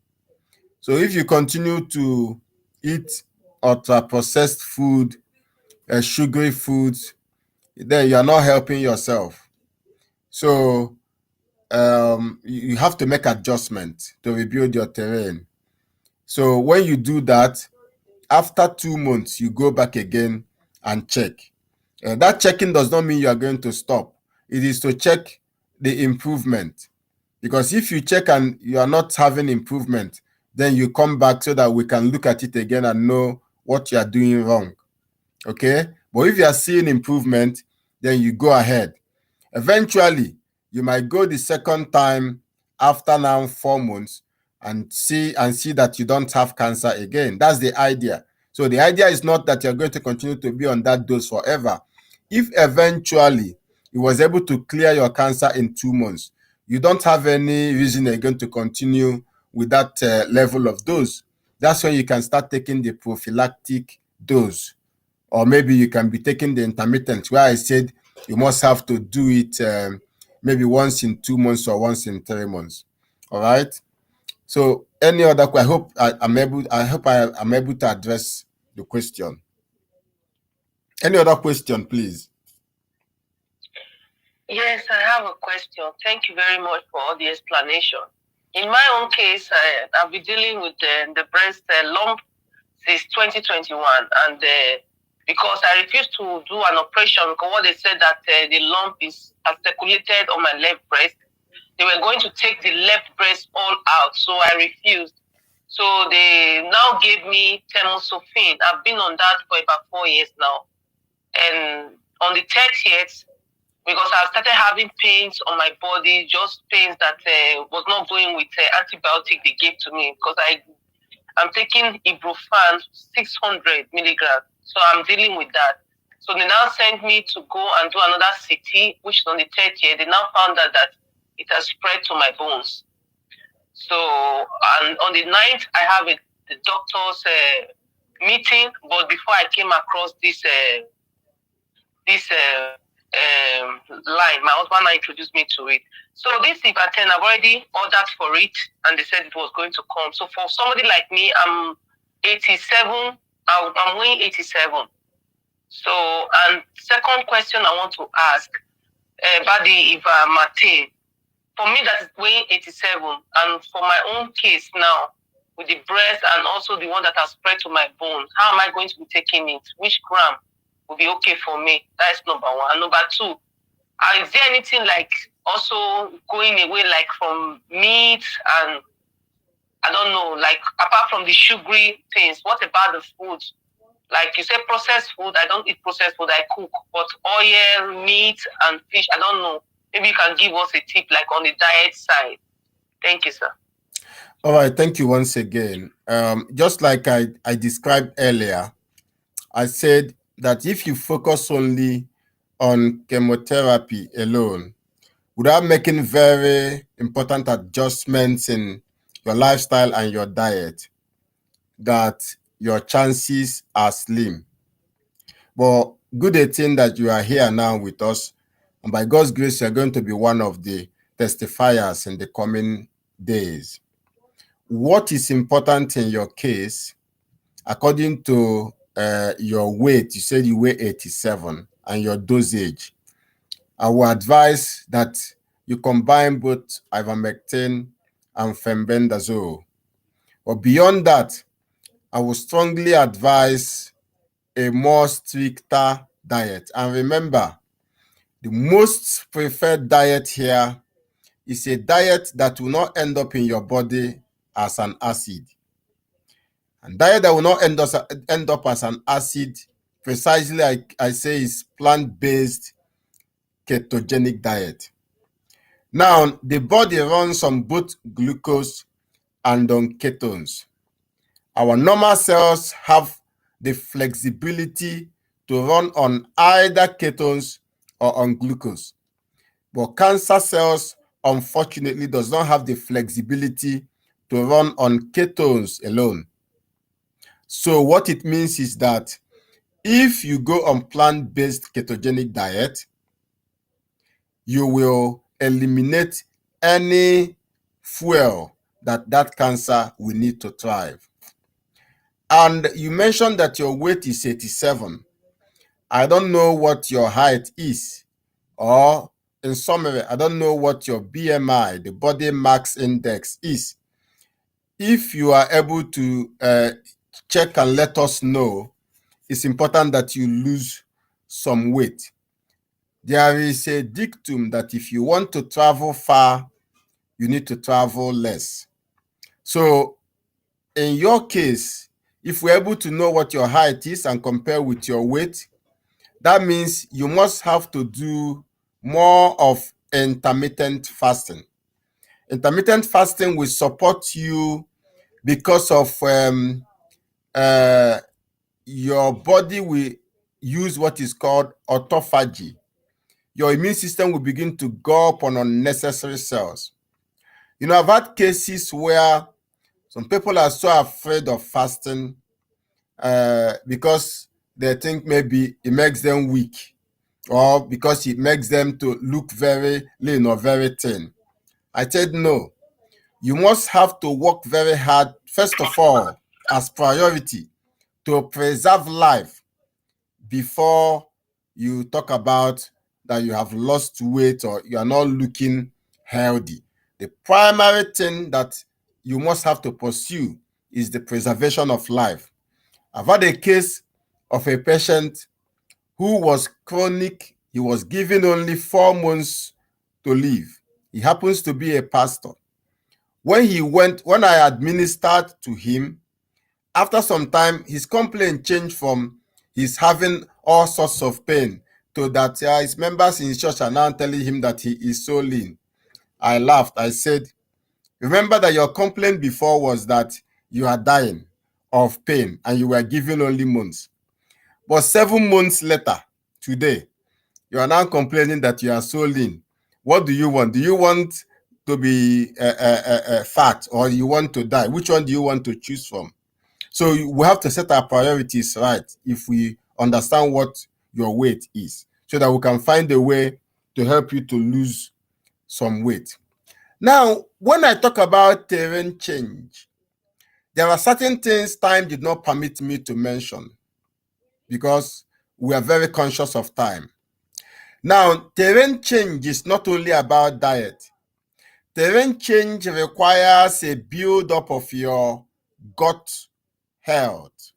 [SPEAKER 2] So if you continue to eat ultra-processed food, sugary foods, then you are not helping yourself. So you have to make adjustment to rebuild your terrain. So when you do that, after 2 months, you go back again and check. That checking does not mean you are going to stop. It is to check the improvement. Because if you check and you are not having improvement, then you come back so that we can look at it again and know what you are doing wrong. Okay? But if you are seeing improvement, then you go ahead. Eventually, you might go the second time after now 4 months and see that you don't have cancer again. That's the idea. So the idea is not that you're going to continue to be on that dose forever. If eventually you was able to clear your cancer in 2 months, you don't have any reason again to continue with that level of dose. That's when you can start taking the prophylactic dose. Or maybe you can be taking the intermittent, where I said you must have to do it maybe once in 2 months or once in 3 months. All right. So any other? I hope I'm able to address the question. Any other question, please?
[SPEAKER 3] Yes, I have a question. Thank you very much for all the explanation. In my own case, I've been dealing with the breast lump since 2021, and because I refused to do an operation, because what they said that the lump is articulated on my left breast, they were going to take the left breast all out, so I refused. So they now gave me tamoxifen. I've been on that for about 4 years now, and on the 30th, because I started having pains on my body, just pains that was not going with antibiotic they gave to me, because I'm taking ibuprofen 600 milligrams, so I'm dealing with that. So they now sent me to go and do another CT, which is on the 30th. They now found out that it has spread to my bones. So, and on the 9th, I have the doctor's meeting, but before I came across this line, my husband introduced me to it. So this Ivaten, I've already ordered for it, and they said it was going to come. So for somebody like me, I'm 87. I'm weighing 87. So, and second question I want to ask about the Ivaten. For me, that is weighing 87, and for my own case now, with the breast and also the one that has spread to my bone, how am I going to be taking it? Which gram will be okay for me? That is number one. And number two, is there anything like also going away like from meat and I don't know, like apart from the sugary things, what about the food? Like you said, processed food. I don't eat processed food. I cook, but oil, meat, and fish. I don't know. Maybe you can give us a tip, like on the diet side. Thank you, sir.
[SPEAKER 2] All right. Thank you once again. Just like I described earlier, I said that if you focus only on chemotherapy alone, without making very important adjustments in your lifestyle and your diet, that your chances are slim. But good thing that you are here now with us, and by God's grace, you're going to be one of the testifiers in the coming days. What is important in your case, according to your weight, you said you weigh 87. and your dosage. I will advise that you combine both ivermectin and fenbendazole. But beyond that, I will strongly advise a more stricter diet. And remember, the most preferred diet here is a diet that will not end up in your body as an acid. And diet that will not end up as an acid, precisely I say, is plant-based ketogenic diet. Now, the body runs on both glucose and on ketones. Our normal cells have the flexibility to run on either ketones or on glucose. But cancer cells, unfortunately, does not have the flexibility to run on ketones alone. So what it means is that if you go on plant-based ketogenic diet, you will eliminate any fuel that cancer will need to thrive. And you mentioned that your weight is 87. I don't know what your height is, or in summary, I don't know what your BMI, the body mass index, is. If you are able to check and let us know, it's important that you lose some weight. There is a dictum that if you want to travel far, you need to travel less. So in your case, if we're able to know what your height is and compare with your weight, that means you must have to do more of intermittent fasting. Intermittent fasting will support you because of your body will use what is called autophagy. Your immune system will begin to go up on unnecessary cells. You know, I've had cases where some people are so afraid of fasting because they think maybe it makes them weak, or because it makes them to look very lean or very thin. I said, no, you must have to work very hard, first of all, as priority, to preserve life before you talk about that you have lost weight or you are not looking healthy. The primary thing that you must have to pursue is the preservation of life. I've had a case of a patient who was chronic. He was given only 4 months to live. He happens to be a pastor. When I administered to him, after some time, his complaint changed from he's having all sorts of pain to that his members in his church are now telling him that he is so lean. I laughed. I said, remember that your complaint before was that you are dying of pain and you were given only months. But 7 months later, today, you are now complaining that you are so lean. What do you want? Do you want to be fat, or you want to die? Which one do you want to choose from? So we have to set our priorities right if we understand what your weight is, so that we can find a way to help you to lose some weight. Now, when I talk about terrain change, there are certain things time did not permit me to mention because we are very conscious of time. Now, terrain change is not only about diet. Terrain change requires a build-up of your gut health.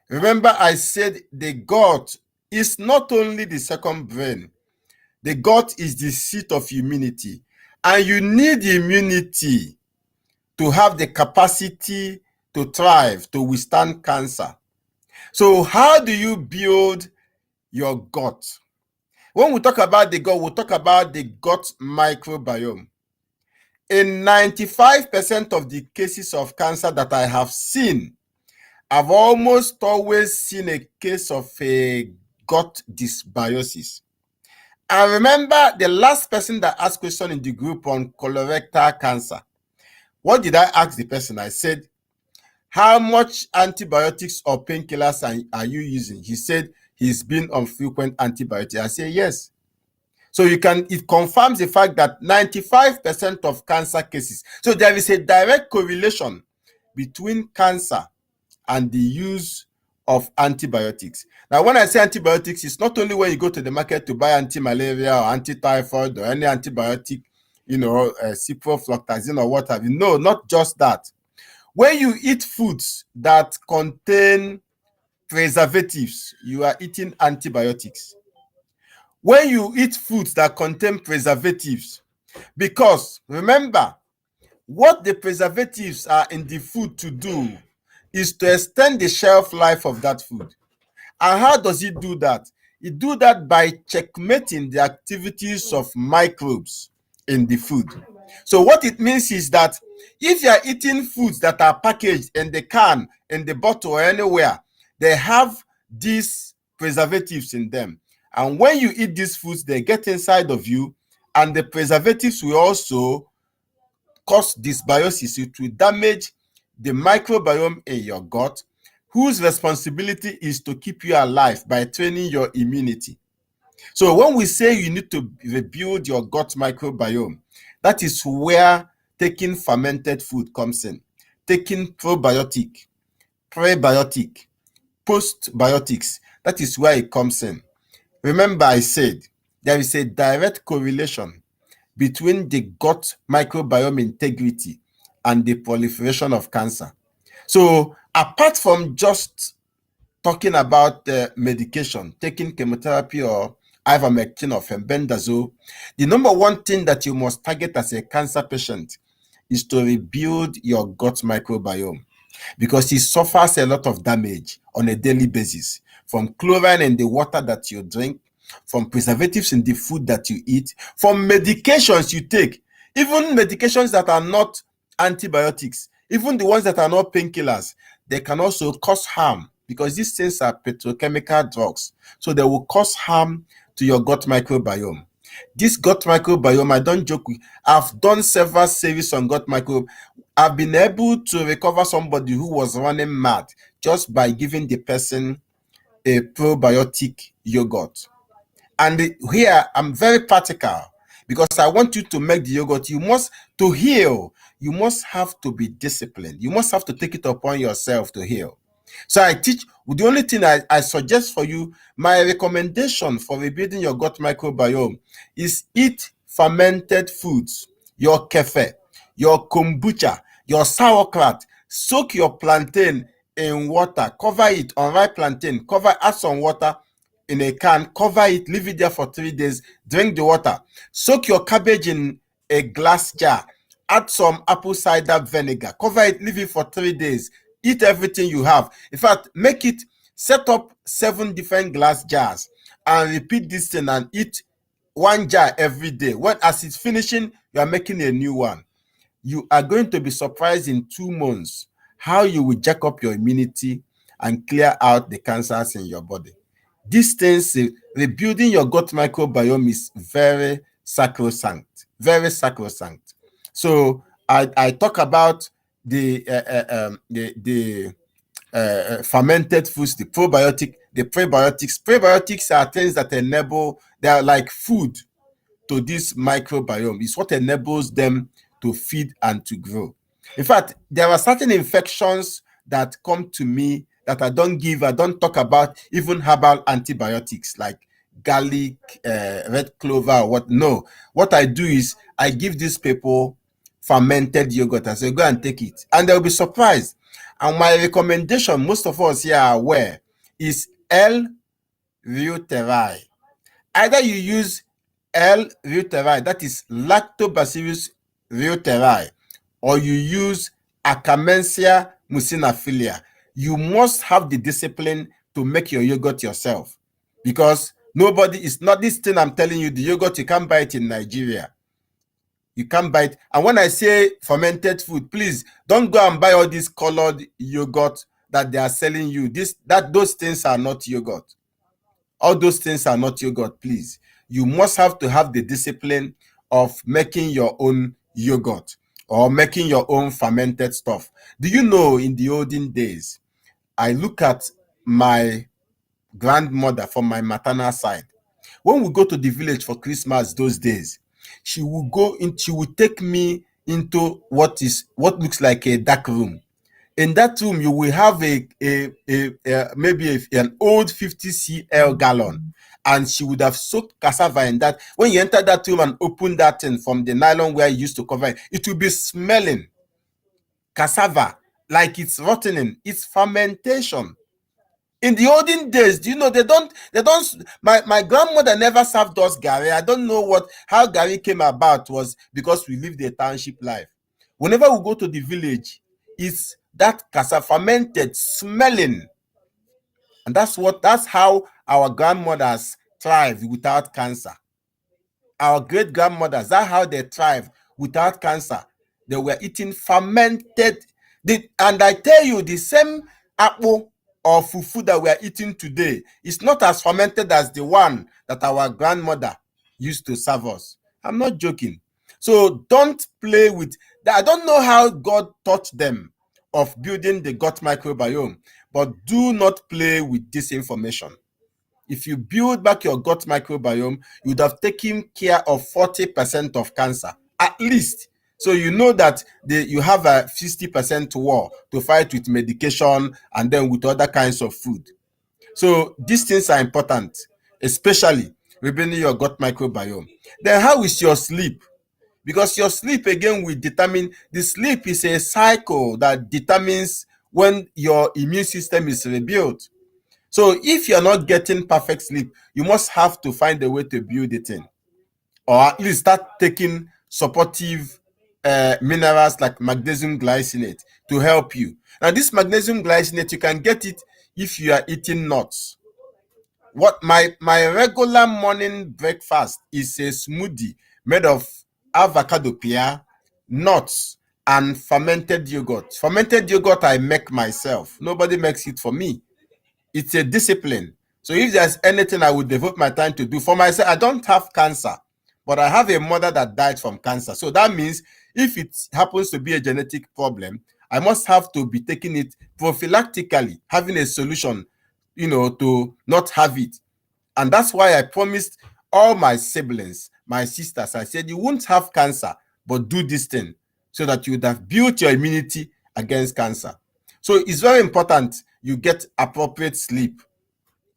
[SPEAKER 2] Remember, I said the gut is not only the second brain. The gut is the seat of immunity. And you need immunity to have the capacity to thrive, to withstand cancer. So how do you build your gut? When we talk about the gut, we'll talk about the gut microbiome. In 95% of the cases of cancer that I have seen, I've almost always seen a case of a gut dysbiosis. I remember the last person that asked question in the group on colorectal cancer. What did I ask the person? I said, how much antibiotics or painkillers are you using? He said he's been on frequent antibiotics. I said, yes. So it confirms the fact that 95% of cancer cases. So there is a direct correlation between cancer and the use of antibiotics. Now, when I say antibiotics, it's not only when you go to the market to buy anti-malaria or anti-typhoid or any antibiotic, ciprofloxacin or what have you. No, not just that. When you eat foods that contain preservatives, you are eating antibiotics. When you eat foods that contain preservatives, because remember, what the preservatives are in the food to do is to extend the shelf life of that food. And how does it do that? It do that by checkmating the activities of microbes in the food. So what it means is that if you are eating foods that are packaged in the can, in the bottle, or anywhere, they have these preservatives in them. And when you eat these foods, they get inside of you, and the preservatives will also cause dysbiosis. It will damage the microbiome in your gut, whose responsibility is to keep you alive by training your immunity. So when we say you need to rebuild your gut microbiome, that is where taking fermented food comes in. Taking probiotic, prebiotic, postbiotics, that is where it comes in. Remember, I said there is a direct correlation between the gut microbiome integrity and the proliferation of cancer. So apart from just talking about medication, taking chemotherapy or ivermectin or fenbendazole, the number one thing that you must target as a cancer patient is to rebuild your gut microbiome, because it suffers a lot of damage on a daily basis from chlorine in the water that you drink, from preservatives in the food that you eat, from medications you take, even medications that are not antibiotics, even the ones that are not painkillers. They can also cause harm because these things are petrochemical drugs. So they will cause harm to your gut microbiome. This gut microbiome, I don't joke with. I've done several series on gut microbiome. I've been able to recover somebody who was running mad just by giving the person a probiotic yogurt. And here I'm very practical, because I want you to make the yogurt. You must, to heal, you must have to be disciplined. You must have to take it upon yourself to heal. So I teach, the only thing I suggest for you, my recommendation for rebuilding your gut microbiome is eat fermented foods, your kefe, your kombucha, your sauerkraut. Soak your plantain in water, cover it, unripe plantain, add some water in a can, cover it, leave it there for 3 days, drink the water. Soak your cabbage in a glass jar, add some apple cider vinegar, cover it, leave it for 3 days, eat everything you have. In fact, set up 7 different glass jars and repeat this thing and eat 1 jar every day. As it's finishing, you are making a new one. You are going to be surprised in 2 months how you will jack up your immunity and clear out the cancers in your body. These things, rebuilding your gut microbiome is very sacrosanct, very sacrosanct. So I talk about the fermented foods, the probiotic, the prebiotics. Prebiotics are things that enable, they are like food to this microbiome. It's what enables them to feed and to grow. In fact, there are certain infections that come to me that I don't talk about even herbal antibiotics like garlic, red clover, or what. No, what I do is I give these people fermented yogurt. I say, go and take it. And they'll be surprised. And my recommendation, most of us here are aware, is L-reuteri. Either you use L-reuteri, that is Lactobacillus reuteri, or you use Akkermansia muciniphila. You must have the discipline to make your yogurt yourself, because it's not this thing I'm telling you, the yogurt, you can't buy it in Nigeria. You can't buy it. And when I say fermented food, please don't go and buy all this colored yogurt that they are selling you. Those things are not yogurt. All those things are not yogurt, please. You must have to have the discipline of making your own yogurt or making your own fermented stuff. Do you know, in the olden days, I look at my grandmother from my maternal side. When we go to the village for Christmas those days, she would take me into what looks like a dark room. In that room, you will have maybe an old 50 cl gallon, and she would have soaked cassava in that. When you enter that room and open that thing from the nylon where you used to cover it, it will be smelling cassava like it's rotting. It's fermentation. In the olden days, do you know, they don't, my grandmother never served us gari. I don't know how gari came about. Was because we lived a township life. Whenever we go to the village, it's that cassava fermented, smelling. And that's how our grandmothers thrived without cancer. Our great grandmothers, that's how they thrived without cancer. They were eating fermented. And I tell you, the same apple or fufu that we are eating today is not as fermented as the one that our grandmother used to serve us. I'm not joking. So don't play with that. I don't know how God taught them of building the gut microbiome, but do not play with this information. If you build back your gut microbiome, you would have taken care of 40% of cancer, at least. So you know that you have a 50% war to fight with medication and then with other kinds of food. So these things are important, especially rebuilding your gut microbiome. Then how is your sleep? Because your sleep, again, will determine, the sleep is a cycle that determines when your immune system is rebuilt. So if you're not getting perfect sleep, you must have to find a way to build it in, or at least start taking supportive minerals like magnesium glycinate to help you. Now, this magnesium glycinate, you can get it if you are eating nuts. What my regular morning breakfast is a smoothie made of avocado pear, nuts, and fermented yogurt. Fermented yogurt I make myself. Nobody makes it for me. It's a discipline. So if there's anything I would devote my time to do for myself, I don't have cancer, but I have a mother that died from cancer. So that means if it happens to be a genetic problem, I must have to be taking it prophylactically, having a solution, to not have it. And that's why I promised all my siblings, my sisters, I said, you won't have cancer, but do this thing so that you would have built your immunity against cancer. So it's very important you get appropriate sleep.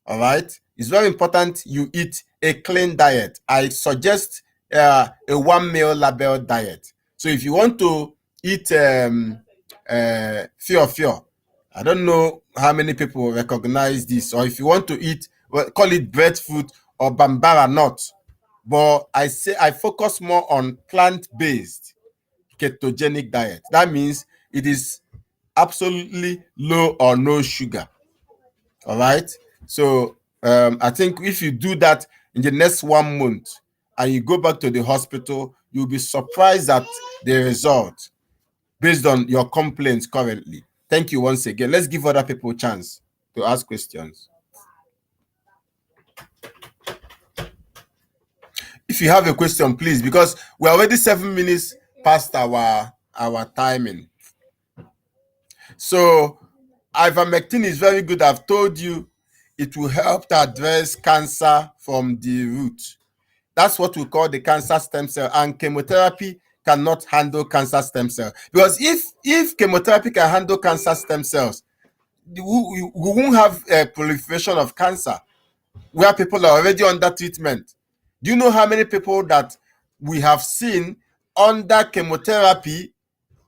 [SPEAKER 2] All right. It's very important you eat a clean diet. I suggest a 1 meal label diet. So if you want to eat fio, I don't know how many people recognize this, or if you want to eat, well, call it breadfruit or bambara nut. But I focus more on plant-based ketogenic diet. That means it is absolutely low or no sugar. All right. So I think if you do that in the next 1 month and you go back to the hospital, you'll be surprised at the result based on your complaints currently. Thank you once again. Let's give other people a chance to ask questions. If you have a question, please, because we're already 7 minutes past our timing. So ivermectin is very good. I've told you it will help to address cancer from the root. That's what we call the cancer stem cell, and chemotherapy cannot handle cancer stem cell, because if chemotherapy can handle cancer stem cells, we won't have a proliferation of cancer where people are already under treatment. Do you know how many people that we have seen under chemotherapy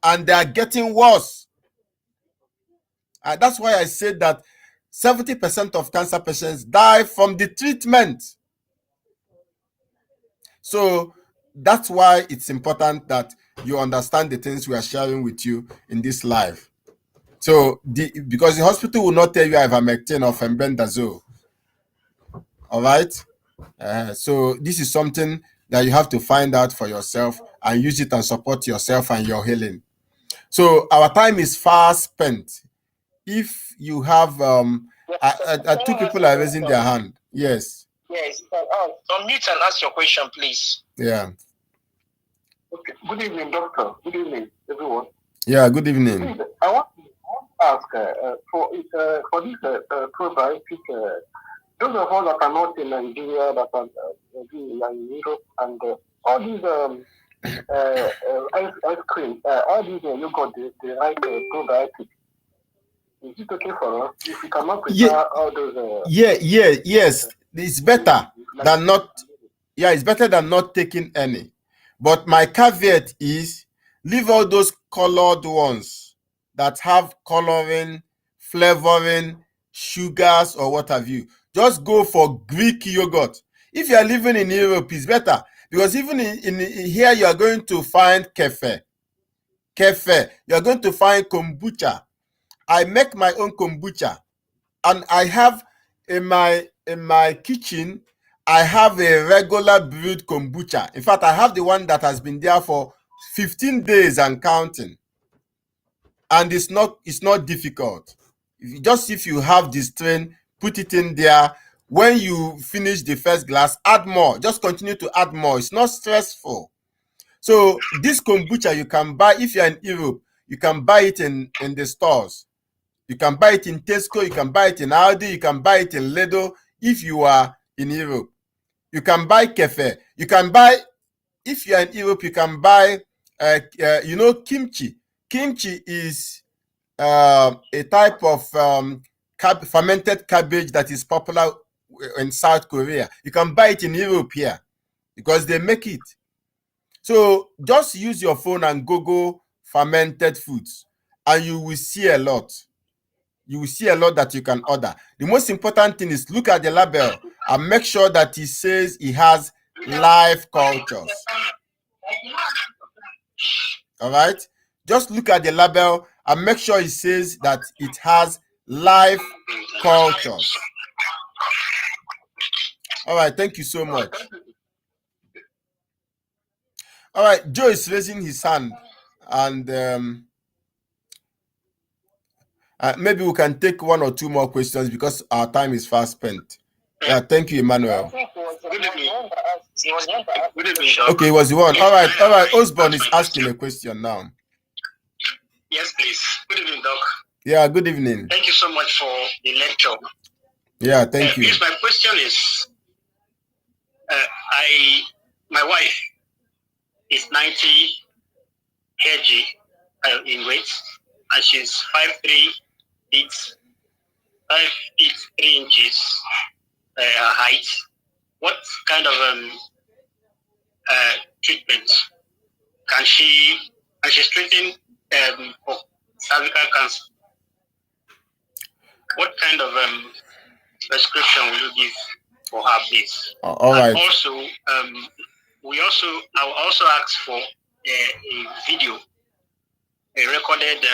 [SPEAKER 2] and they are getting worse? That's why I said that 70% of cancer patients die from the treatment. So that's why it's important that you understand the things we are sharing with you in this live. So because the hospital will not tell you ivermectin or fenbendazole. All right. So this is something that you have to find out for yourself and use it and support yourself and your healing. So our time is far spent. If you have two people are raising their hand. Yes.
[SPEAKER 1] Yes. Unmute and ask your question, please.
[SPEAKER 2] Yeah.
[SPEAKER 4] Okay. Good evening, doctor. Good evening, everyone.
[SPEAKER 2] Yeah. Good evening.
[SPEAKER 4] Please, I want to ask for this probiotic. Those of us that are not in Nigeria, that are in Europe, and all these ice cream, all these yogurt, they write probiotic. Is it okay for us if we cannot prepare all those?
[SPEAKER 2] Yes. It's better than not. Yeah, it's better than not taking any. But my caveat is leave all those colored ones that have coloring, flavoring, sugars, or what have you. Just go for Greek yogurt. If you are living in Europe, it's better because even in here you are going to find kefe. You are going to find kombucha. I make my own kombucha, and I have in my kitchen, I have a regular brewed kombucha. In fact, I have the one that has been there for 15 days and counting. And it's not difficult. If you have this strain, put it in there. When you finish the first glass, add more. Just continue to add more. It's not stressful. So this kombucha you can buy if you're in Europe. You can buy it in the stores. You can buy it in Tesco, you can buy it in Aldi, you can buy it in Lidl if you are in Europe. You can buy kefe. You can buy, if you are in Europe, you can buy, kimchi. Kimchi is a type of fermented cabbage that is popular in South Korea. You can buy it in Europe here because they make it. So just use your phone and Google fermented foods and you will see a lot. You will see a lot that you can order. The most important thing is look at the label and make sure that it says it has live cultures. All right? Just look at the label and make sure it says that it has live cultures. All right, thank you so much. All right, Joe is raising his hand, and maybe we can take one or two more questions because our time is fast spent. Yeah, thank you, Emmanuel.
[SPEAKER 1] Good evening. Good evening, Doc.
[SPEAKER 2] Okay, it was the one. All right. Osborne is asking a question now.
[SPEAKER 1] Yes, please. Good evening, Doc.
[SPEAKER 2] Yeah, good evening.
[SPEAKER 1] Thank you so much for the lecture.
[SPEAKER 2] Yeah, thank you.
[SPEAKER 1] Please, my question is, my wife is 90 kg in weight, and she's 5'3" feet, 5 feet 3 inches height. What kind of treatment can she? And she's treating for cervical cancer. What kind of prescription will you give for her, please?
[SPEAKER 2] All right.
[SPEAKER 1] And also, I will also ask for a video, a recorded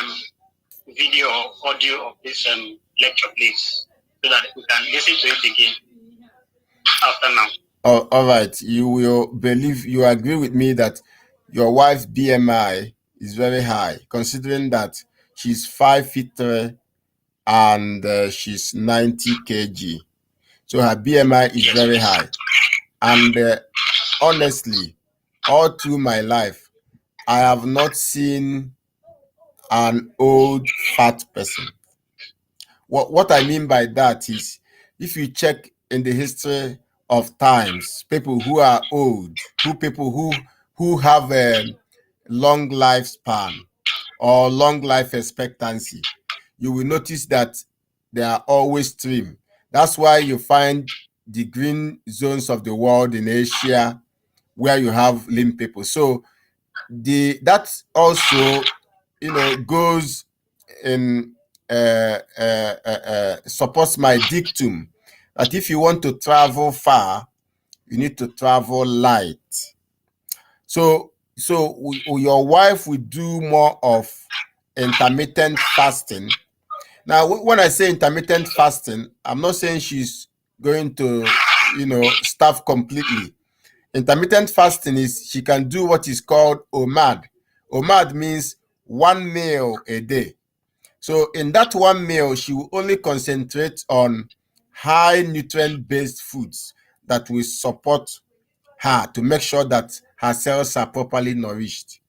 [SPEAKER 1] video or audio of this lecture, please, so that we can listen to it again after now.
[SPEAKER 2] Oh, all right. You agree with me that your wife's BMI is very high, considering that she's 5'3" and she's 90 kg. So her BMI is very high. And honestly, all through my life, I have not seen an old fat person. What I mean by that is, if you check in the history of times, people who are old, people who have a long lifespan or long life expectancy, you will notice that they are always trim. That's why you find the green zones of the world in Asia where you have lean people. So that also, goes in supports my dictum that if you want to travel far, you need to travel light. So your wife will do more of intermittent fasting. Now, when I say intermittent fasting, I'm not saying she's going to, starve completely. Intermittent fasting is she can do what is called OMAD. OMAD means 1 meal a day. So in that 1 meal, she will only concentrate on high nutrient-based foods that will support her to make sure that her cells are properly nourished.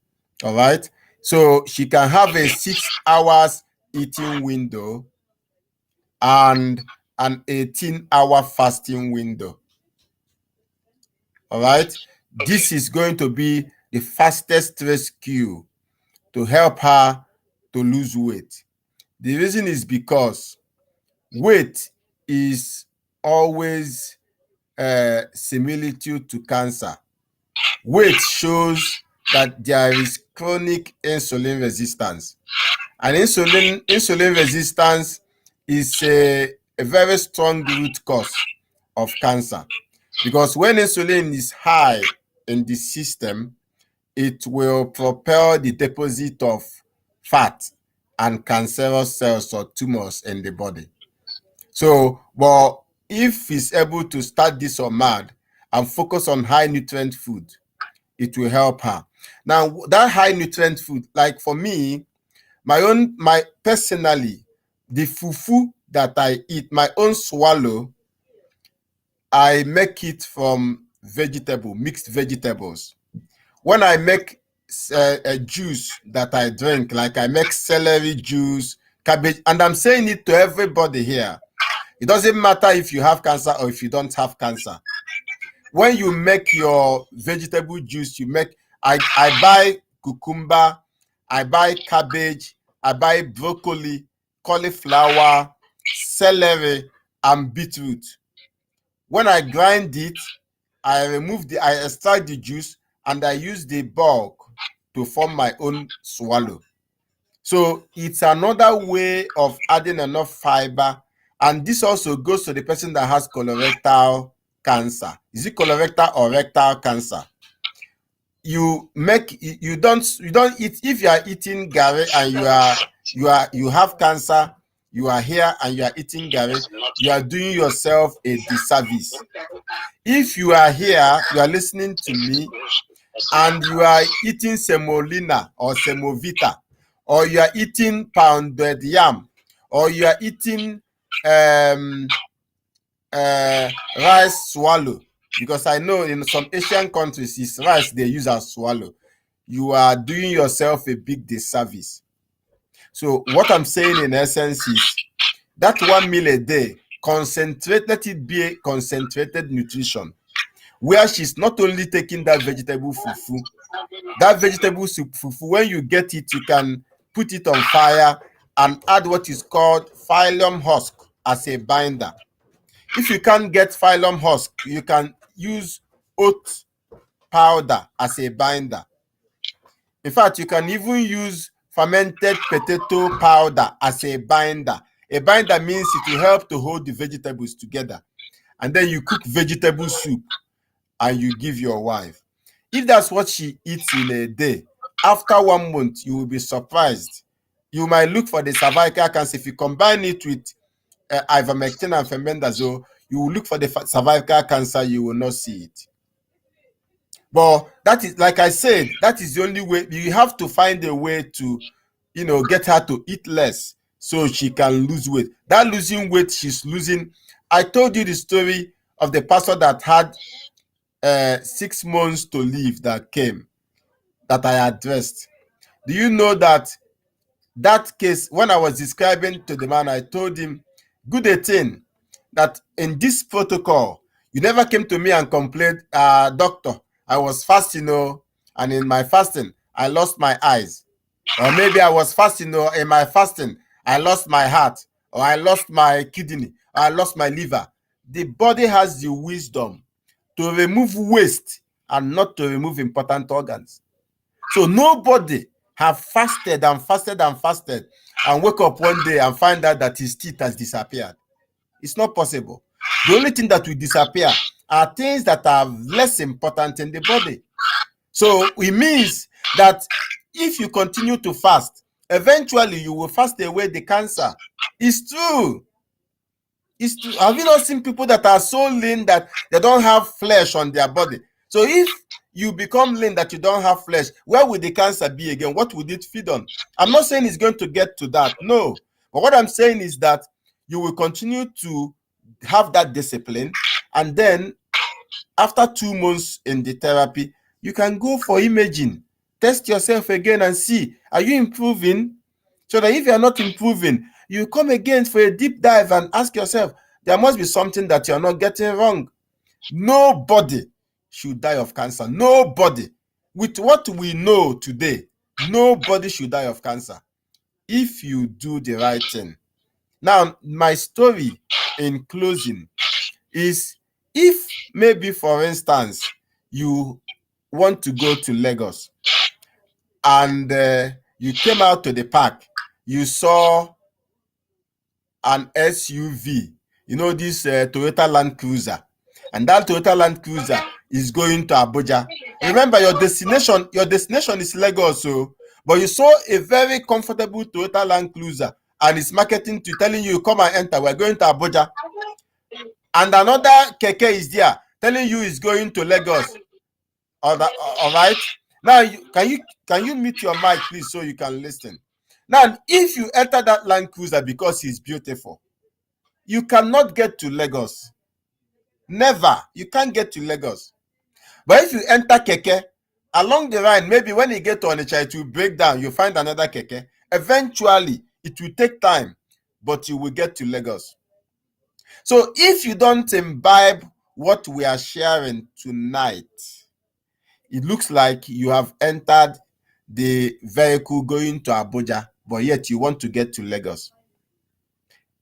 [SPEAKER 2] All right. So she can have a 6 hours eating window and an 18-hour fasting window. All right. This is going to be the fastest rescue to help her to lose weight. The reason is because weight is always a similitude to cancer. Weight shows that there is chronic insulin resistance. And insulin resistance is a very strong root cause of cancer. Because when insulin is high in the system, it will propel the deposit of fat and cancerous cells or tumors in the body. So, but if he's able to start this on MAD and focus on high nutrient food, it will help her. Now, that high nutrient food, like for me, personally, the fufu that I eat, my own swallow, I make it from mixed vegetables. When I make a juice that I drink, like I make celery juice, cabbage, and I'm saying it to everybody here. It doesn't matter if you have cancer or if you don't have cancer. When you make your vegetable juice, I buy cucumber, I buy cabbage, I buy broccoli, cauliflower, celery, and beetroot. When I grind it, I extract the juice and I use the bulk to form my own swallow. So it's another way of adding enough fiber. And this also goes to the person that has colorectal cancer. Is it colorectal or rectal cancer? You don't eat. If you are eating gari and you have cancer, you are here and you are eating gari, you are doing yourself a disservice. If you are here, you are listening to me, and you are eating semolina or semovita, or you are eating pounded yam, or you are eating rice swallow, because I know in some Asian countries it's rice they use as swallow. You are doing yourself a big disservice. So what I'm saying in essence is that 1 meal a day, let it be a concentrated nutrition, where she's not only taking that vegetable fufu. That vegetable fufu, when you get it, you can put it on fire and add what is called psyllium husk as a binder. If you can't get psyllium husk, you can use oat powder as a binder. In fact, you can even use fermented potato powder as a binder. A binder means it will help to hold the vegetables together. And then you cook vegetable soup and you give your wife. If that's what she eats in a day, after 1 month, you will be surprised. You might look for the cervical cancer. If you combine it with ivermectin and fenbendazole, you will look for the cervical cancer, you will not see it. But that is, like I said, that is the only way. You have to find a way to, get her to eat less so she can lose weight. That losing weight she's losing. I told you the story of the pastor that had 6 months to live that came, that I addressed. Do you know that case, when I was describing to the man, I told him, good a thing that in this protocol, you never came to me and complained, doctor, I was fasting, and in my fasting, I lost my eyes. Or maybe I was fasting, in my fasting, I lost my heart, or I lost my kidney, or I lost my liver. The body has the wisdom to remove waste and not to remove important organs. So nobody have fasted and fasted and fasted and wake up one day and find out that his teeth has disappeared. It's not possible. The only thing that will disappear are things that are less important in the body. So it means that if you continue to fast, eventually you will fast away the cancer. It's true. It's true. Have you not seen people that are so lean that they don't have flesh on their body? So if you become lean that you don't have flesh, where will the cancer be again? What would it feed on? I'm not saying it's going to get to that. No. But what I'm saying is that you will continue to have that discipline, and then after 2 months in the therapy, you can go for imaging. Test yourself again and see, are you improving? So that if you are not improving, you come again for a deep dive and ask yourself, there must be something that you're not getting wrong. Nobody should die of cancer. Nobody. With what we know today, nobody should die of cancer. if you do the right thing. Now, my story in closing is, if maybe, for instance, you want to go to Lagos and you came out to the park, you saw an SUV, this Toyota Land Cruiser, and that Toyota Land Cruiser is going to Abuja. Remember, your destination is Lagos, but you saw a very comfortable Toyota Land Cruiser and it's marketing to telling you, come and enter, we're going to Abuja. And another keke is there telling you it's going to Lagos. All right. Now, can you mute your mic, please, so you can listen? Now, if you enter that Land Cruiser because it's beautiful, you cannot get to Lagos. Never. You can't get to Lagos. But if you enter keke, along the line, maybe when you get to Onitsha, it will break down. You find another keke. Eventually, it will take time, but you will get to Lagos. So if you don't imbibe what we are sharing tonight, it looks like you have entered the vehicle going to Abuja, but yet you want to get to Lagos.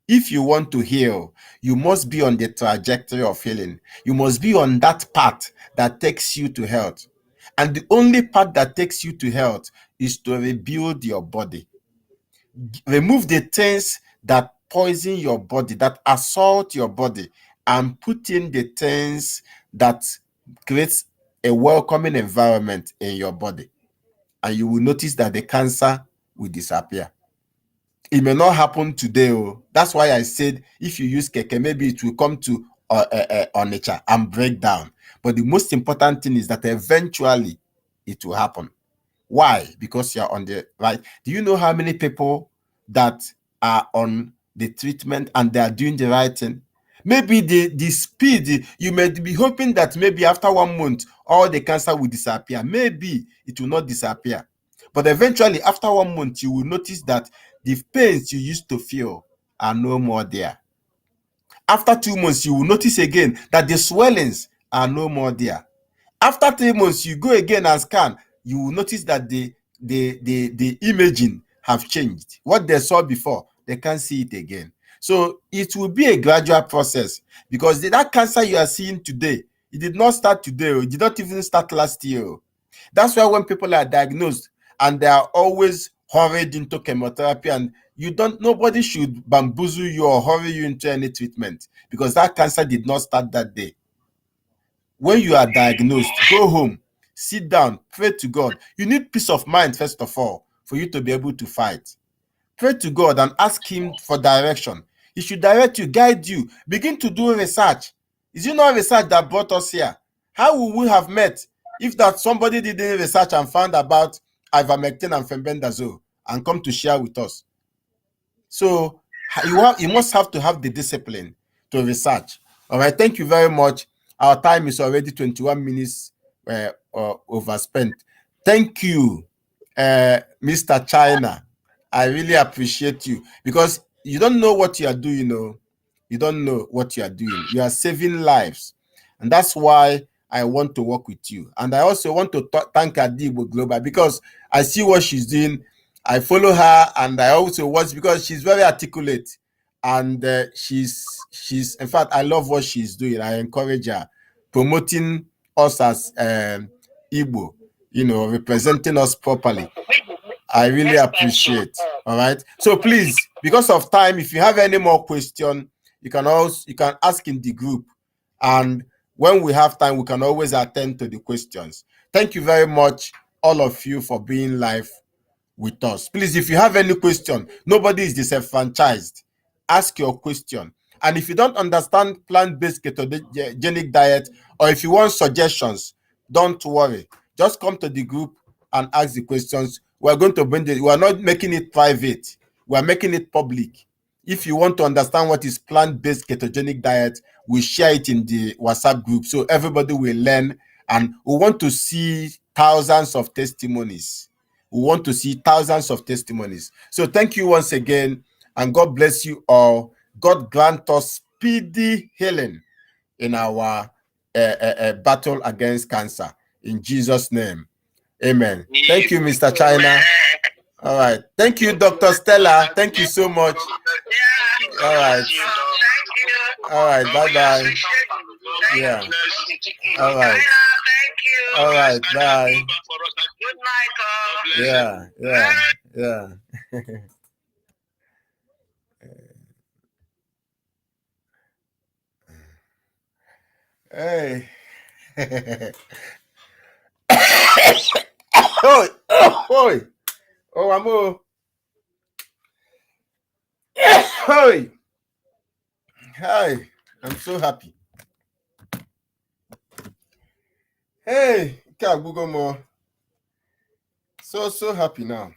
[SPEAKER 2] If you want to heal, you must be on the trajectory of healing. You must be on that path that takes you to health. And the only path that takes you to health is to rebuild your body. Remove the things that poison your body, that assault your body, and put in the things that creates a welcoming environment in your body. And you will notice that the cancer will disappear. It may not happen today. That's why I said, if you use keke, maybe it will come to Onitsha and break down. But the most important thing is that eventually it will happen. Why? Because you're on the right. Do you know how many people that are on the treatment and they are doing the right thing? Maybe the speed, you may be hoping that maybe after 1 month, all the cancer will disappear. Maybe it will not disappear. But eventually, after 1 month, you will notice that the pains you used to feel are no more there. After 2 months, you will notice again that the swellings are no more there. After 3 months, you go again and scan, you will notice that the imaging have changed. What they saw before, they can't see it again. So it will be a gradual process, because that cancer you are seeing today, it did not start today. It did not even start last year. That's why when people are diagnosed and they are always hurried into chemotherapy, and nobody should bamboozle you or hurry you into any treatment, because that cancer did not start that day. When you are diagnosed, go home, sit down, pray to God. You need peace of mind, first of all, for you to be able to fight. Pray to God and ask Him for direction. He should direct you, guide you. Begin to do research. Is it not research that brought us here? How would we have met if that somebody did research and found about ivermectin and fenbendazole and come to share with us? So you must have to have the discipline to research. All right, thank you very much. Our time is already 21 minutes overspent. Thank you, Mr. China. I really appreciate you, because you don't know what you are doing. You don't know what you are doing. You are saving lives. And that's why I want to work with you. And I also want to thank Adibo Global, because I see what she's doing. I follow her, and I also watch, because she's very articulate, and she's in fact, I love what she's doing. I encourage her, promoting us as Igbo, representing us properly. I really appreciate. All right. So please, because of time, if you have any more question, you can ask in the group, and when we have time, we can always attend to the questions. Thank you very much, all of you, for being live with us. Please, if you have any question, nobody is disenfranchised. Ask your question. And if you don't understand plant-based ketogenic diet, or if you want suggestions, don't worry. Just come to the group and ask the questions. We are going to bring it. We are not making it private. We are making it public. If you want to understand what is plant-based ketogenic diet, we share it in the WhatsApp group, so everybody will learn. And we want to see thousands of testimonies. We want to see thousands of testimonies. So thank you once again, and God bless you all. God grant us speedy healing in our battle against cancer. In Jesus' name, amen. Thank you, Mr. China. All right. Thank you, Dr. Stella. Thank you so much.
[SPEAKER 3] Yeah.
[SPEAKER 2] All right.
[SPEAKER 3] Thank you.
[SPEAKER 2] All right. Bye-bye. Yeah. All right.
[SPEAKER 3] Thank you.
[SPEAKER 2] All right. Bye.
[SPEAKER 3] Good night.
[SPEAKER 2] Yeah. Yeah. Yeah. Hey. Oh, oh, oh, amo. Hey. Hi. I'm so happy. Hey, Kabugomo. So happy now.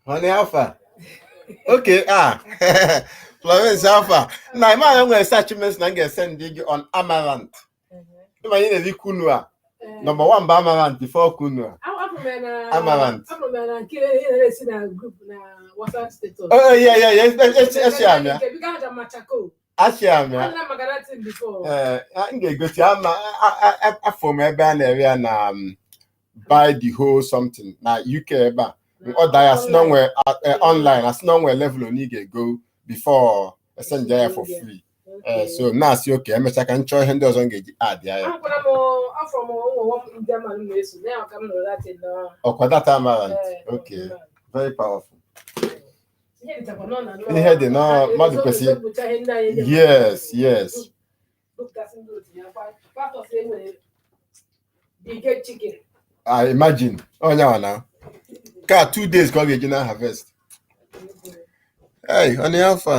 [SPEAKER 2] Honey Alpha. Okay, Florence Alpha. Now, I'm going to search and get send you on Amaranth. You might need a Kunua. Number one, Amaranth before Kunua. Amaranth. Oh, yeah. Yes, yeah. Ashia, I'm going to go to from a band area and buy the whole something. Now, UK, but or die as long where online, as long where level on you go before I send there for free. So now see okay, I can try handles on get add there. Oh, that time around. Okay, very powerful. Yes. I imagine. Oh, yeah, now. 2 days called the harvest. Hey, honey, Alpha.